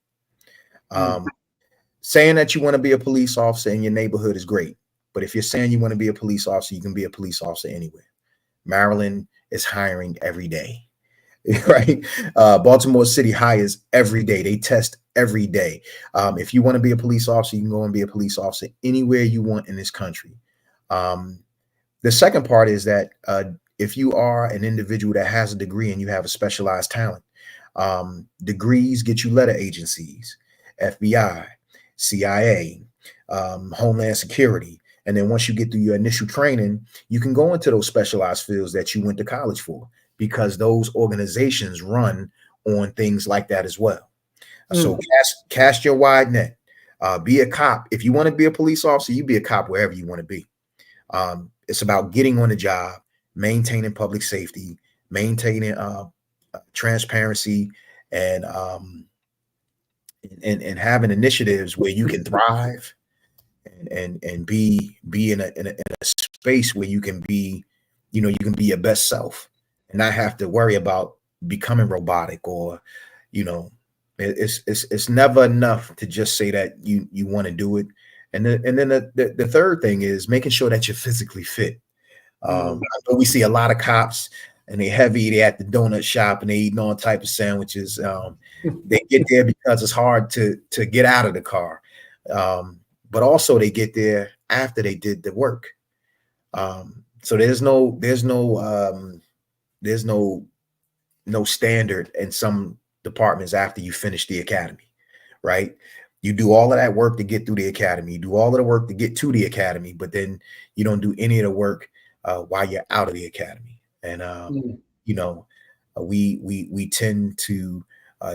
Saying that you want to be a police officer in your neighborhood is great. But if you're saying you want to be a police officer, you can be a police officer anywhere. Maryland is hiring every day. Right? Baltimore City hires every day. They test every day. If you want to be a police officer, you can go and be a police officer anywhere you want in this country. The second part is that if you are an individual that has a degree and you have a specialized talent, degrees get you letter agencies, FBI, CIA, Homeland Security. And then once you get through your initial training, you can go into those specialized fields that you went to college for, because those organizations run on things like that as well. So cast your wide net. Be a cop. If you want to be a police officer, you be a cop wherever you want to be. It's about getting on the job, maintaining public safety, maintaining transparency, and having initiatives where you can thrive and be in a space where you can be, you can be your best self and not have to worry about becoming robotic or, it's never enough to just say that you want to do it. And then the third thing is making sure that you're physically fit. I know we see a lot of cops and they're heavy, they're at the donut shop and they eating all type of sandwiches. They get there because it's hard to get out of the car. But also they get there after they did the work. So there's no standard in some departments after you finish the academy, right? You do all of that work to get through the academy, you do all of the work to get to the academy, but then you don't do any of the work while you're out of the academy. And we tend to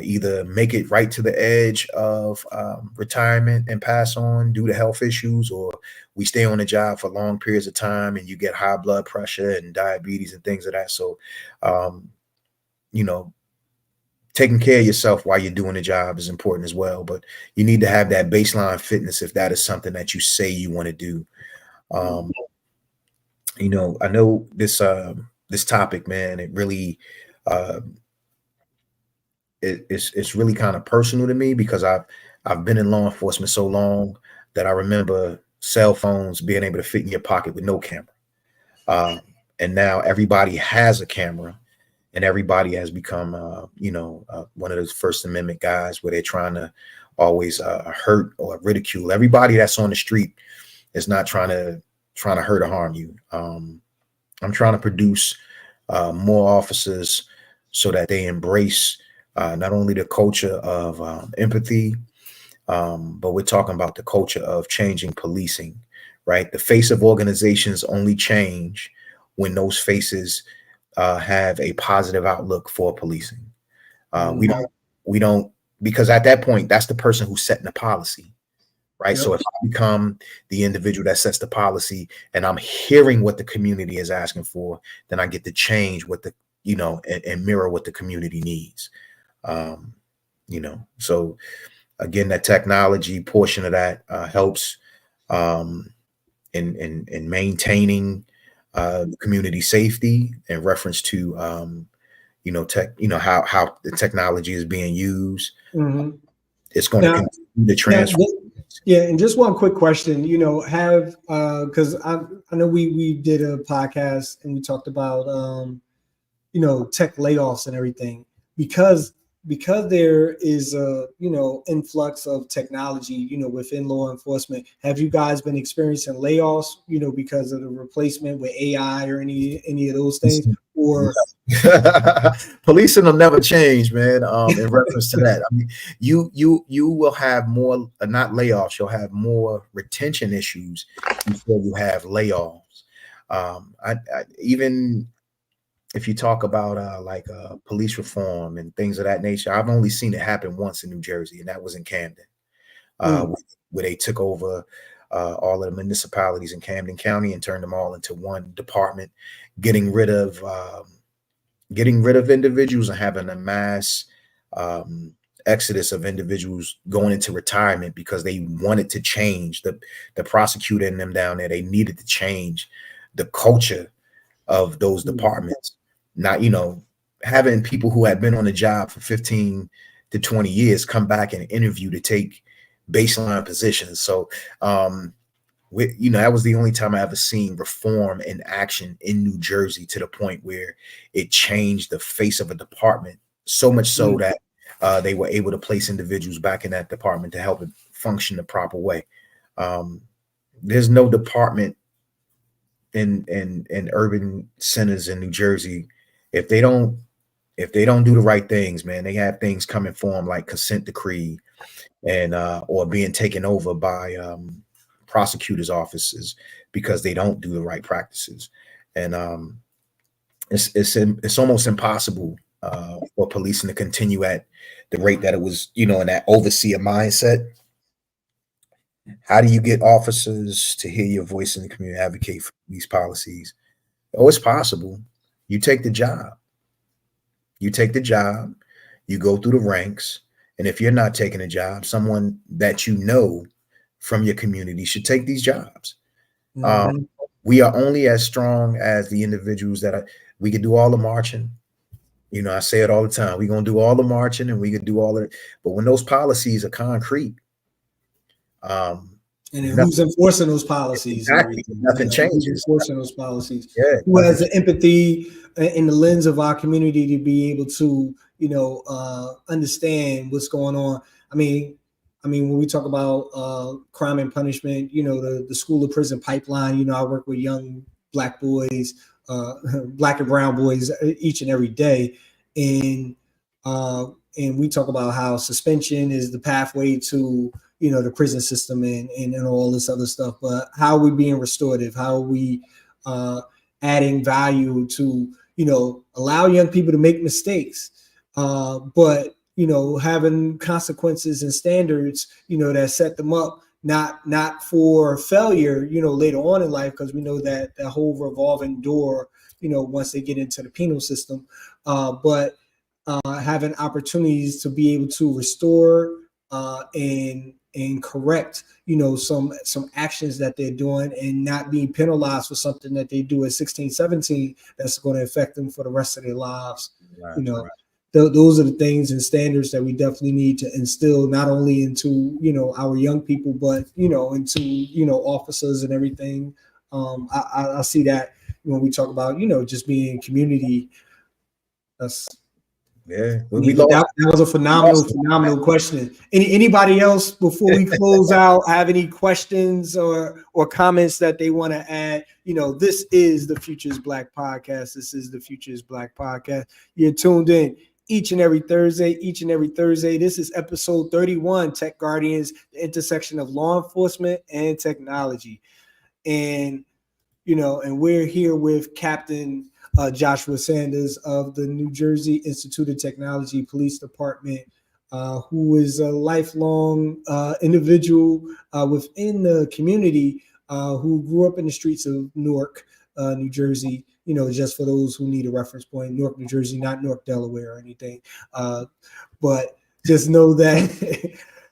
either make it right to the edge of retirement and pass on due to health issues, or we stay on the job for long periods of time and you get high blood pressure and diabetes and things of that. So, taking care of yourself while you're doing the job is important as well, but you need to have that baseline fitness if that is something that you say you want to do. I know this topic, man, it really it's really kind of personal to me, because I've been in law enforcement so long that I remember cell phones being able to fit in your pocket with no camera. And now everybody has a camera. And everybody has become, one of those First Amendment guys where they're trying to always hurt or ridicule. Everybody that's on the street is not trying to hurt or harm you. I'm trying to produce more officers so that they embrace not only the culture of empathy, but we're talking about the culture of changing policing, right? The face of organizations only change when those faces have a positive outlook for policing. We don't, because at that point, that's the person who's setting the policy, right? Yep. So if I become the individual that sets the policy and I'm hearing what the community is asking for, then I get to change what the, and mirror what the community needs. So again, that technology portion of that helps in maintaining community safety in reference to how the technology is being used. Mm-hmm. It's going to continue to transform. Yeah, and just one quick question, have because I know we did a podcast and we talked about tech layoffs and everything because there is a influx of technology within law enforcement. Have you guys been experiencing layoffs because of the replacement with AI or any of those things? Or policing will never change, man. In reference to that, I mean, you will have more, not layoffs. You'll have more retention issues before you have layoffs. Even if you talk about police reform and things of that nature, I've only seen it happen once in New Jersey, and that was in Camden, where they took over all of the municipalities in Camden County and turned them all into one department, getting rid of individuals and having a mass exodus of individuals going into retirement because they wanted to change the prosecutor and them down there. They needed to change the culture of those departments. Not, having people who had been on the job for 15 to 20 years come back and interview to take baseline positions. So, that was the only time I ever seen reform in action in New Jersey to the point where it changed the face of a department, so much so that they were able to place individuals back in that department to help it function the proper way. There's no department in urban centers in New Jersey, if they don't do the right things, man. They have things coming for them like consent decree and or being taken over by prosecutors' offices because they don't do the right practices. And it's almost impossible for policing to continue at the rate that it was, in that overseer mindset. How do you get officers to hear your voice in the community, advocate for these policies? Oh, it's possible. You take the job. You go through the ranks. And if you're not taking a job, someone that from your community should take these jobs. We are only as strong as the individuals we could do all the marching. I say it all the time. We're going to do all the marching and we could do all of it. But when those policies are concrete, and who's enforcing those policies? Exactly. Nothing changes. Who's enforcing those policies? Yeah. Who has the empathy in the lens of our community to be able to, understand what's going on? I mean, when we talk about crime and punishment, the school to prison pipeline, I work with young Black boys, Black and brown boys each and every day. And we talk about how suspension is the pathway to, the prison system and all this other stuff. But how are we being restorative? How are we adding value to, allow young people to make mistakes, but, having consequences and standards, that set them up, not for failure, later on in life, because we know that whole revolving door, once they get into the penal system, but having opportunities to be able to restore and correct, some actions that they're doing and not being penalized for something that they do at 16, 17, that's going to affect them for the rest of their lives. Right. Those are the things and standards that we definitely need to instill, not only into, our young people, but, into, officers and everything. I see that when we talk about, just being community. Yeah, But that was a phenomenal question. Anybody else before we close out have any questions or comments that they want to add? This is the Futures Black podcast. This is the Futures Black podcast. You're tuned in each and every Thursday. This is episode 31, Tech Guardians, the intersection of law enforcement and technology. And and we're here with Captain Joshua Sanders of the New Jersey Institute of Technology Police Department, who is a lifelong individual within the community who grew up in the streets of Newark, New Jersey. Just for those who need a reference point, Newark, New Jersey, not Newark, Delaware, or anything. But just know that.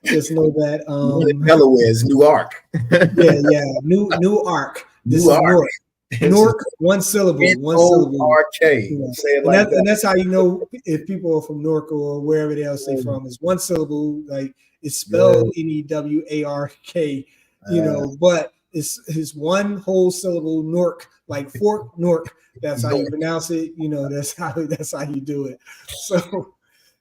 Delaware is Newark. yeah, Newark. This is Newark. Newark, one syllable. RK. Say it like that. And that's how you know if people are from Newark or wherever else they're from. It's one syllable, like it's spelled Newark. But it's one whole syllable, Newark, like Fort Newark. That's how you pronounce it. That's how you do it. So.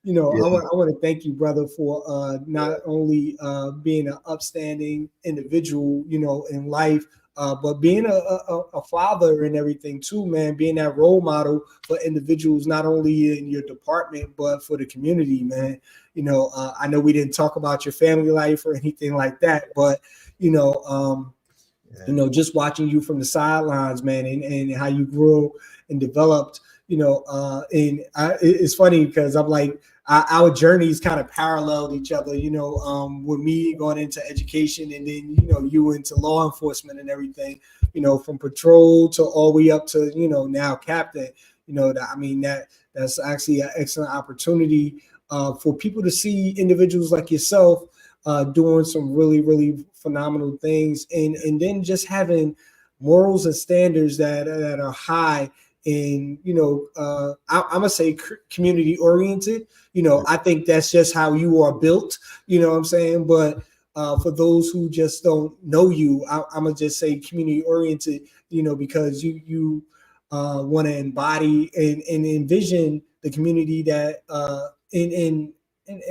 I want to thank you, brother, for not only being an upstanding individual, in life, but being a father and everything too, man. Being that role model for individuals, not only in your department but for the community, man. I know we didn't talk about your family life or anything like that, but just watching you from the sidelines, man, and how you grew and developed. It's funny because I'm like, our journeys kind of paralleled each other, with me going into education and then, you into law enforcement and everything, from patrol to all the way up to, now captain, that's actually an excellent opportunity for people to see individuals like yourself doing some really, really phenomenal things and then just having morals and standards that are high and I'm gonna say community oriented. I think that's just how you are built, what I'm saying. But for those who just don't know you, I'm gonna just say community oriented, because you want to embody and envision the community that and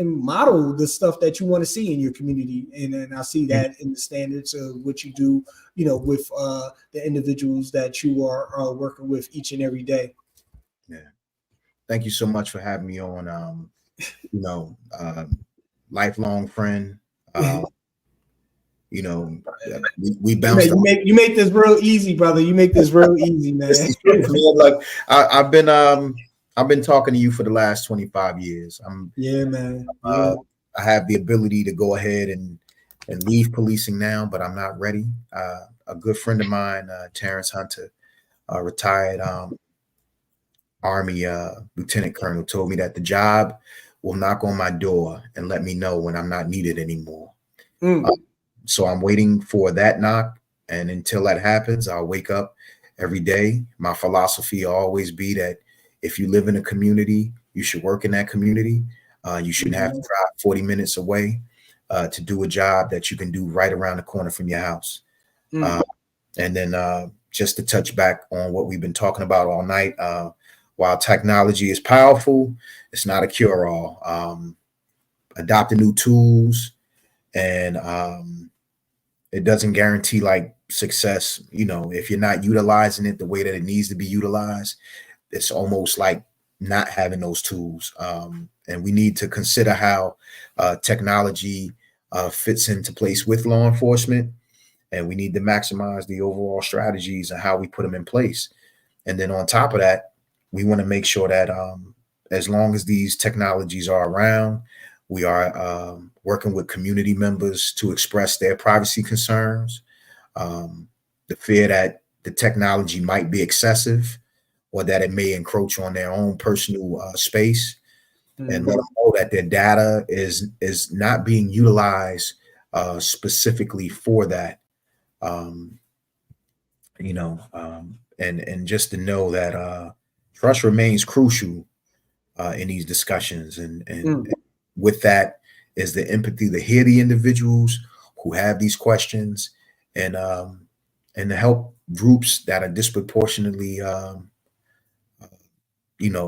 model the stuff that you want to see in your community. And I see that in the standards of what you do, with the individuals that you are working with each and every day. Yeah. Thank you so much for having me on. Lifelong friend. We bounced. You make this real easy, brother. You make this real easy, man. Look, I've been talking to you for the last 25 years. Man. I have the ability to go ahead and leave policing now, but I'm not ready. A good friend of mine, Terrence Hunter, retired Army lieutenant colonel, told me that the job will knock on my door and let me know when I'm not needed anymore. So I'm waiting for that knock. And until that happens, I'll wake up every day. My philosophy will always be that if you live in a community, you should work in that community. You shouldn't have to drive 40 minutes away to do a job that you can do right around the corner from your house. And then just to touch back on what we've been talking about all night, while technology is powerful, it's not a cure-all. Adopting new tools and it doesn't guarantee like success. If you're not utilizing it the way that it needs to be utilized, it's almost like not having those tools. And we need to consider how technology fits into place with law enforcement. And we need to maximize the overall strategies and how we put them in place. And then on top of that, we want to make sure that as long as these technologies are around, we are working with community members to express their privacy concerns, the fear that the technology might be excessive or that it may encroach on their own personal space, and let them know that their data is not being utilized specifically for that. And just to know that trust remains crucial in these discussions. And with that is the empathy to hear the individuals who have these questions and to help groups that are disproportionately,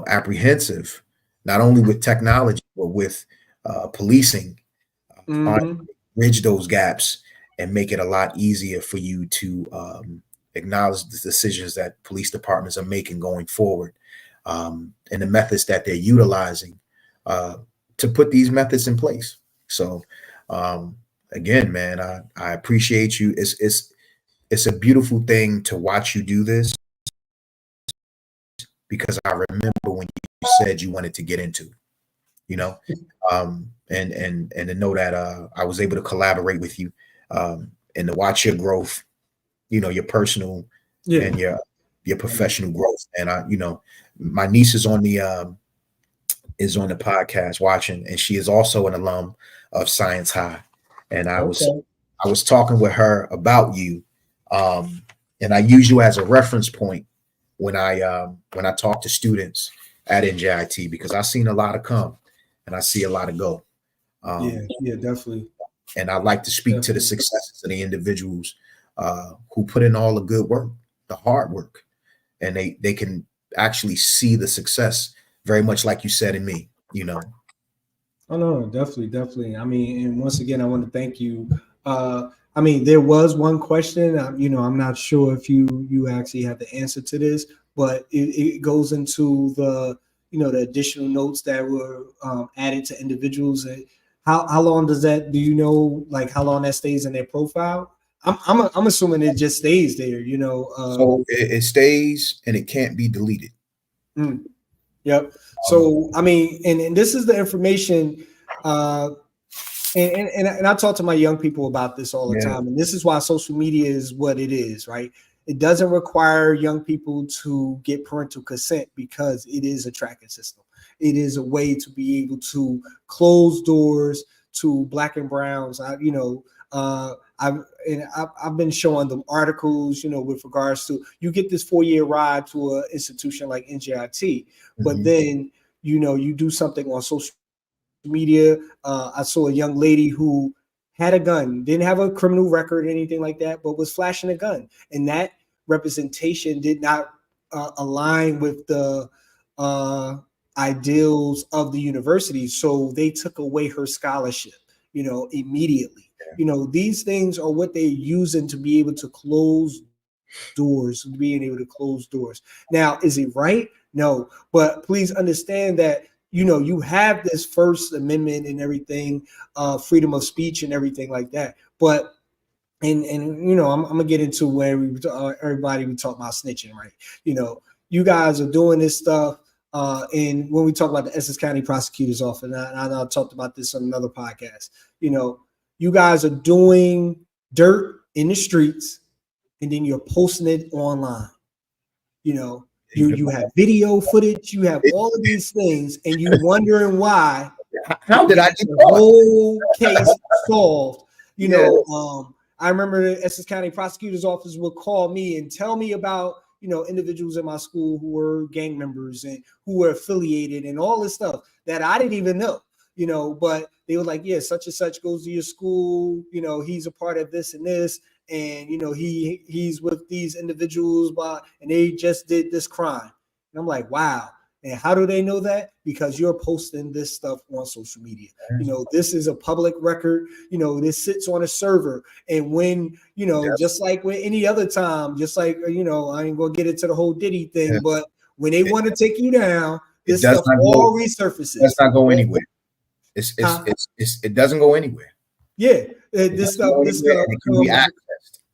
apprehensive not only with technology, but with policing, trying to bridge those gaps and make it a lot easier for you to acknowledge the decisions that police departments are making going forward, and the methods that they're utilizing to put these methods in place. So again, man, I appreciate you. It's a beautiful thing to watch you do this, because I remember when you said you wanted to get into, you know, and to know that I was able to collaborate with you, and to watch your growth, you know, your personal and your professional growth. And my niece is on the podcast watching, and she is also an alum of Science High. And I was talking with her about you, and I use you as a reference point when I talk to students at NJIT, because I've seen a lot of come and I see a lot of go. Definitely. And I like to speak to the successes of the individuals who put in all the good work, the hard work, and they can actually see the success, very much like you said in me, you know. Oh no, definitely. I mean, and once again, I want to thank you. I mean, there was one question. I'm not sure if you actually have the answer to this, but it goes into the the additional notes that were added to individuals. How long does that? Do you know like how long that stays in their profile? I'm assuming it just stays there. So it stays and it can't be deleted. Yep. So I mean, and this is the information. And I talk to my young people about this all the time. And this is why social media is what it is, right? It doesn't require young people to get parental consent, because it is a tracking system. It is a way to be able to close doors to Black and browns. I've been showing them articles, with regards to, you get this 4-year ride to an institution like NJIT, but then, you do something on social media. I saw a young lady who had a gun, didn't have a criminal record or anything like that, but was flashing a gun. And that representation did not align with the ideals of the university. So they took away her scholarship, immediately. These things are what they're using to be able to close doors, being able to close doors. Now, is it right? No, but please understand that you have this First Amendment and everything, freedom of speech and everything like that. But and I'm gonna get into where everybody we talk about snitching, right? You guys are doing this stuff, and when we talk about the Essex County Prosecutor's Office, and I talked about this on another podcast. You guys are doing dirt in the streets, and then you're posting it online. You have video footage, you have all of these things, and you wondering why. How did I get the whole case solved? I remember the Essex County Prosecutor's Office would call me and tell me about individuals in my school who were gang members and who were affiliated and all this stuff that I didn't even know. But they were like, yeah, such and such goes to your school. He's a part of this and this. And he's with these individuals, and they just did this crime. And I'm like, wow. And how do they know that? Because you're posting this stuff on social media. This is a public record. This sits on a server. And when, just like with any other time, just like, I ain't gonna get into the whole Diddy thing, but when they want to take you down, this stuff all resurfaces. That's not go anywhere. It doesn't go anywhere. Yeah, this stuff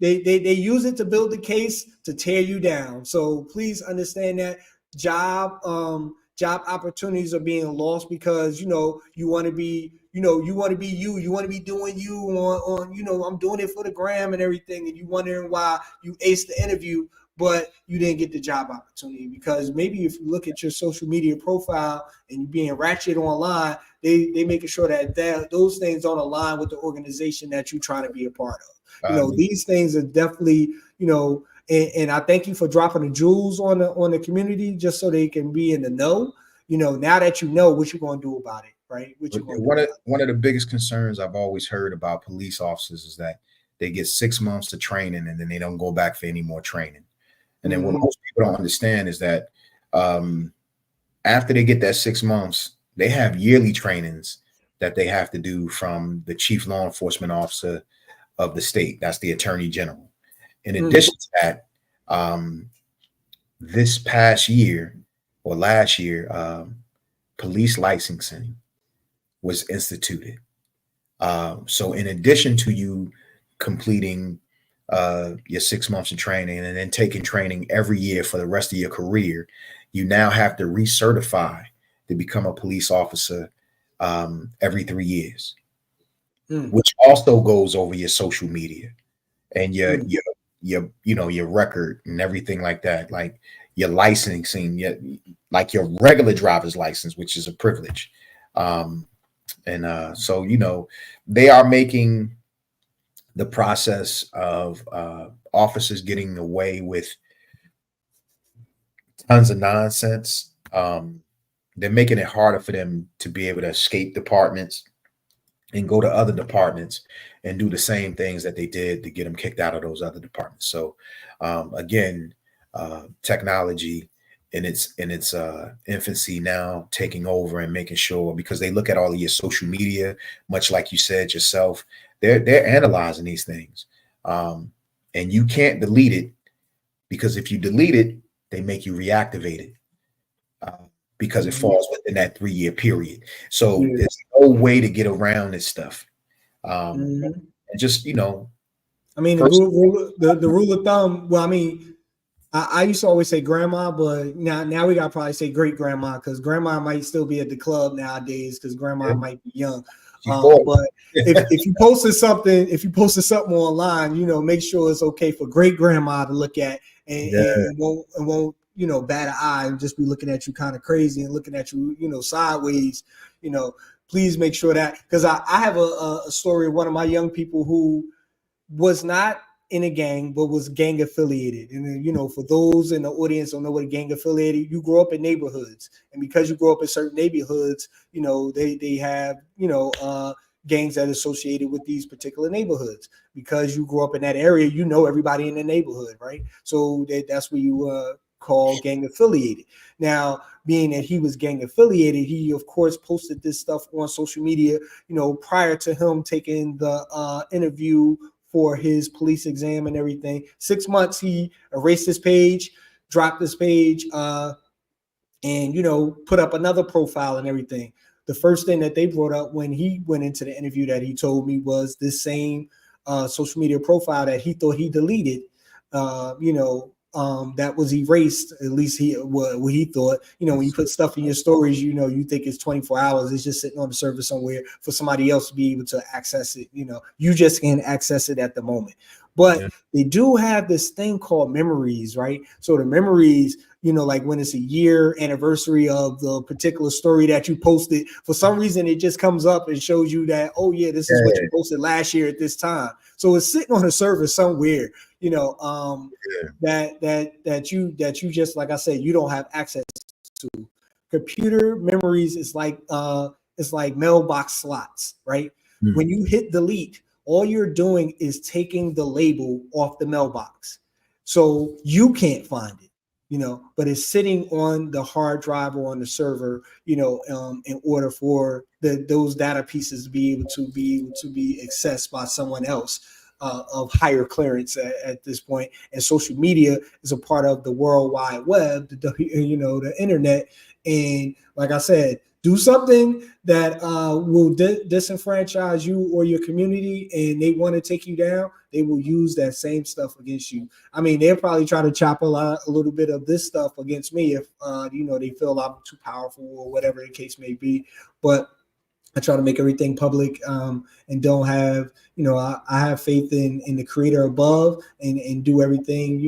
they use it to build the case to tear you down. So please understand that job opportunities are being lost because you want to be you want to be doing you on I'm doing it for the gram and everything, and you wondering why you aced the interview but you didn't get the job opportunity. Because maybe if you look at your social media profile and you're being ratchet online, they making sure that those things don't align with the organization that you're trying to be a part of. These things are definitely, and I thank you for dropping the jewels on the community just so they can be in the know. Now that what you're going to do about it, right? One of the biggest concerns I've always heard about police officers is that they get 6 months of training and then they don't go back for any more training. And then what most people don't understand is that after they get that 6 months, they have yearly trainings that they have to do from the chief law enforcement officer of the state. That's the attorney general. In addition to that, this past year or last year, police licensing was instituted. So in addition to you completing your 6 months of training and then taking training every year for the rest of your career, you now have to recertify to become a police officer every 3 years, which also goes over your social media and your your record and everything like that, like your licensing, like your regular driver's license, which is a privilege. So they are making the process of officers getting away with tons of nonsense. They're making it harder for them to be able to escape departments and go to other departments and do the same things that they did to get them kicked out of those other departments. So again, technology in its infancy now taking over and making sure, because they look at all of your social media, much like you said yourself, they're analyzing these things, and you can't delete it, because if you delete it, they make you reactivate it. Because it falls within that 3-year period. So there's no way to get around this stuff. And just, I mean, the rule of thumb, well, I mean, I used to always say grandma, but now we got to probably say great grandma, because grandma might still be at the club nowadays because grandma might be young. But if you posted something online, make sure it's okay for great grandma to look at and won't bat an eye and just be looking at you kind of crazy and looking at you, sideways. Please make sure that, because I have a story of one of my young people who was not in a gang, but was gang affiliated. And for those in the audience don't know what a gang affiliated, you grow up in neighborhoods, and because you grow up in certain neighborhoods, they have gangs that are associated with these particular neighborhoods. Because you grew up in that area, everybody in the neighborhood, right? So that's where you call gang affiliated. Now, being that he was gang affiliated, he of course posted this stuff on social media, prior to him taking the interview for his police exam and everything. 6 months, he erased his page, dropped his page, and put up another profile and everything. The first thing that they brought up when he went into the interview that he told me was this same social media profile that he thought he deleted, that was erased. At least what he thought. When you put stuff in your stories, you think it's 24 hours. It's just sitting on the server somewhere for somebody else to be able to access it. You just can't access it at the moment. But they do have this thing called memories, right? So the memories, like when it's a year anniversary of the particular story that you posted, for some reason it just comes up and shows you that, oh yeah, this is what you posted last year at this time. So it's sitting on a server somewhere, that you just, like I said, you don't have access to. Computer memories is like mailbox slots, right? When you hit delete, all you're doing is taking the label off the mailbox. So you can't find it, but it's sitting on the hard drive or on the server, in order for those data pieces to be able to be accessed by someone else of higher clearance at this point. And social media is a part of the World Wide Web, the internet. And like I said, do something that will disenfranchise you or your community, and they want to take you down, they will use that same stuff against you. I mean, they'll probably try to chop a little bit of this stuff against me if, they feel I'm too powerful or whatever the case may be. But I try to make everything public, and don't have, I have faith in the creator above, and do everything,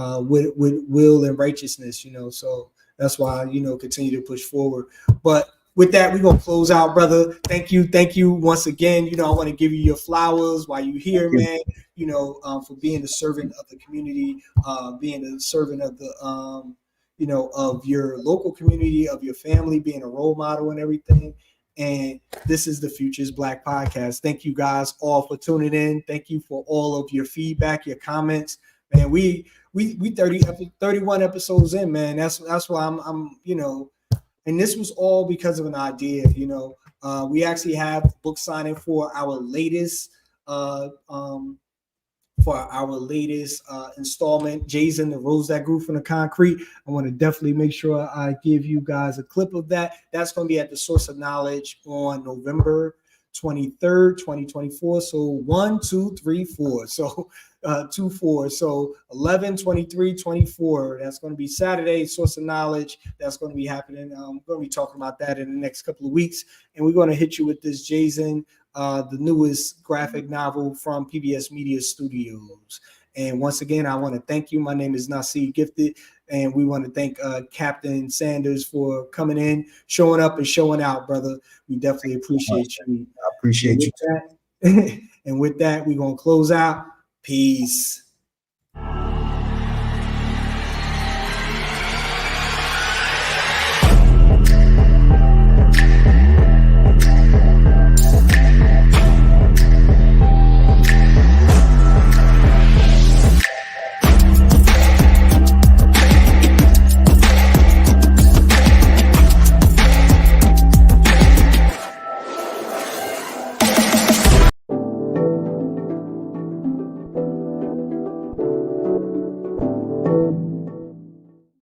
with will and righteousness, so that's why, continue to push forward. But with that, we're going to close out, brother. Thank you once again. I want to give you your flowers while you're here, man, for being a servant of the community, being a servant of the, of your local community, of your family, being a role model and everything. And this is the Futures Black podcast. Thank you guys all for tuning in. Thank you for all of your feedback, your comments. Man, we 31 episodes in, man. That's why I'm And this was all because of an idea. We actually have book signing for our latest installment, Jazen, the Rose That Grew from the Concrete. I want to definitely make sure I give you guys a clip of that. That's going to be at the Source of Knowledge on November 23rd, 2024. So 1, 2, 3, 4. So 2, 4. So 11, 23, 24. That's going to be Saturday, Source of Knowledge. That's going to be happening. I'm going to be talking about that in the next couple of weeks. And we're going to hit you with this Jazen, the newest graphic novel from PBS Media Studios. And once again, I want to thank you. My name is Naseed Gifted, and we want to thank Captain Sanders for coming in, showing up, and showing out, brother. We definitely appreciate you. I appreciate you. And with that, we're going to close out. Peace.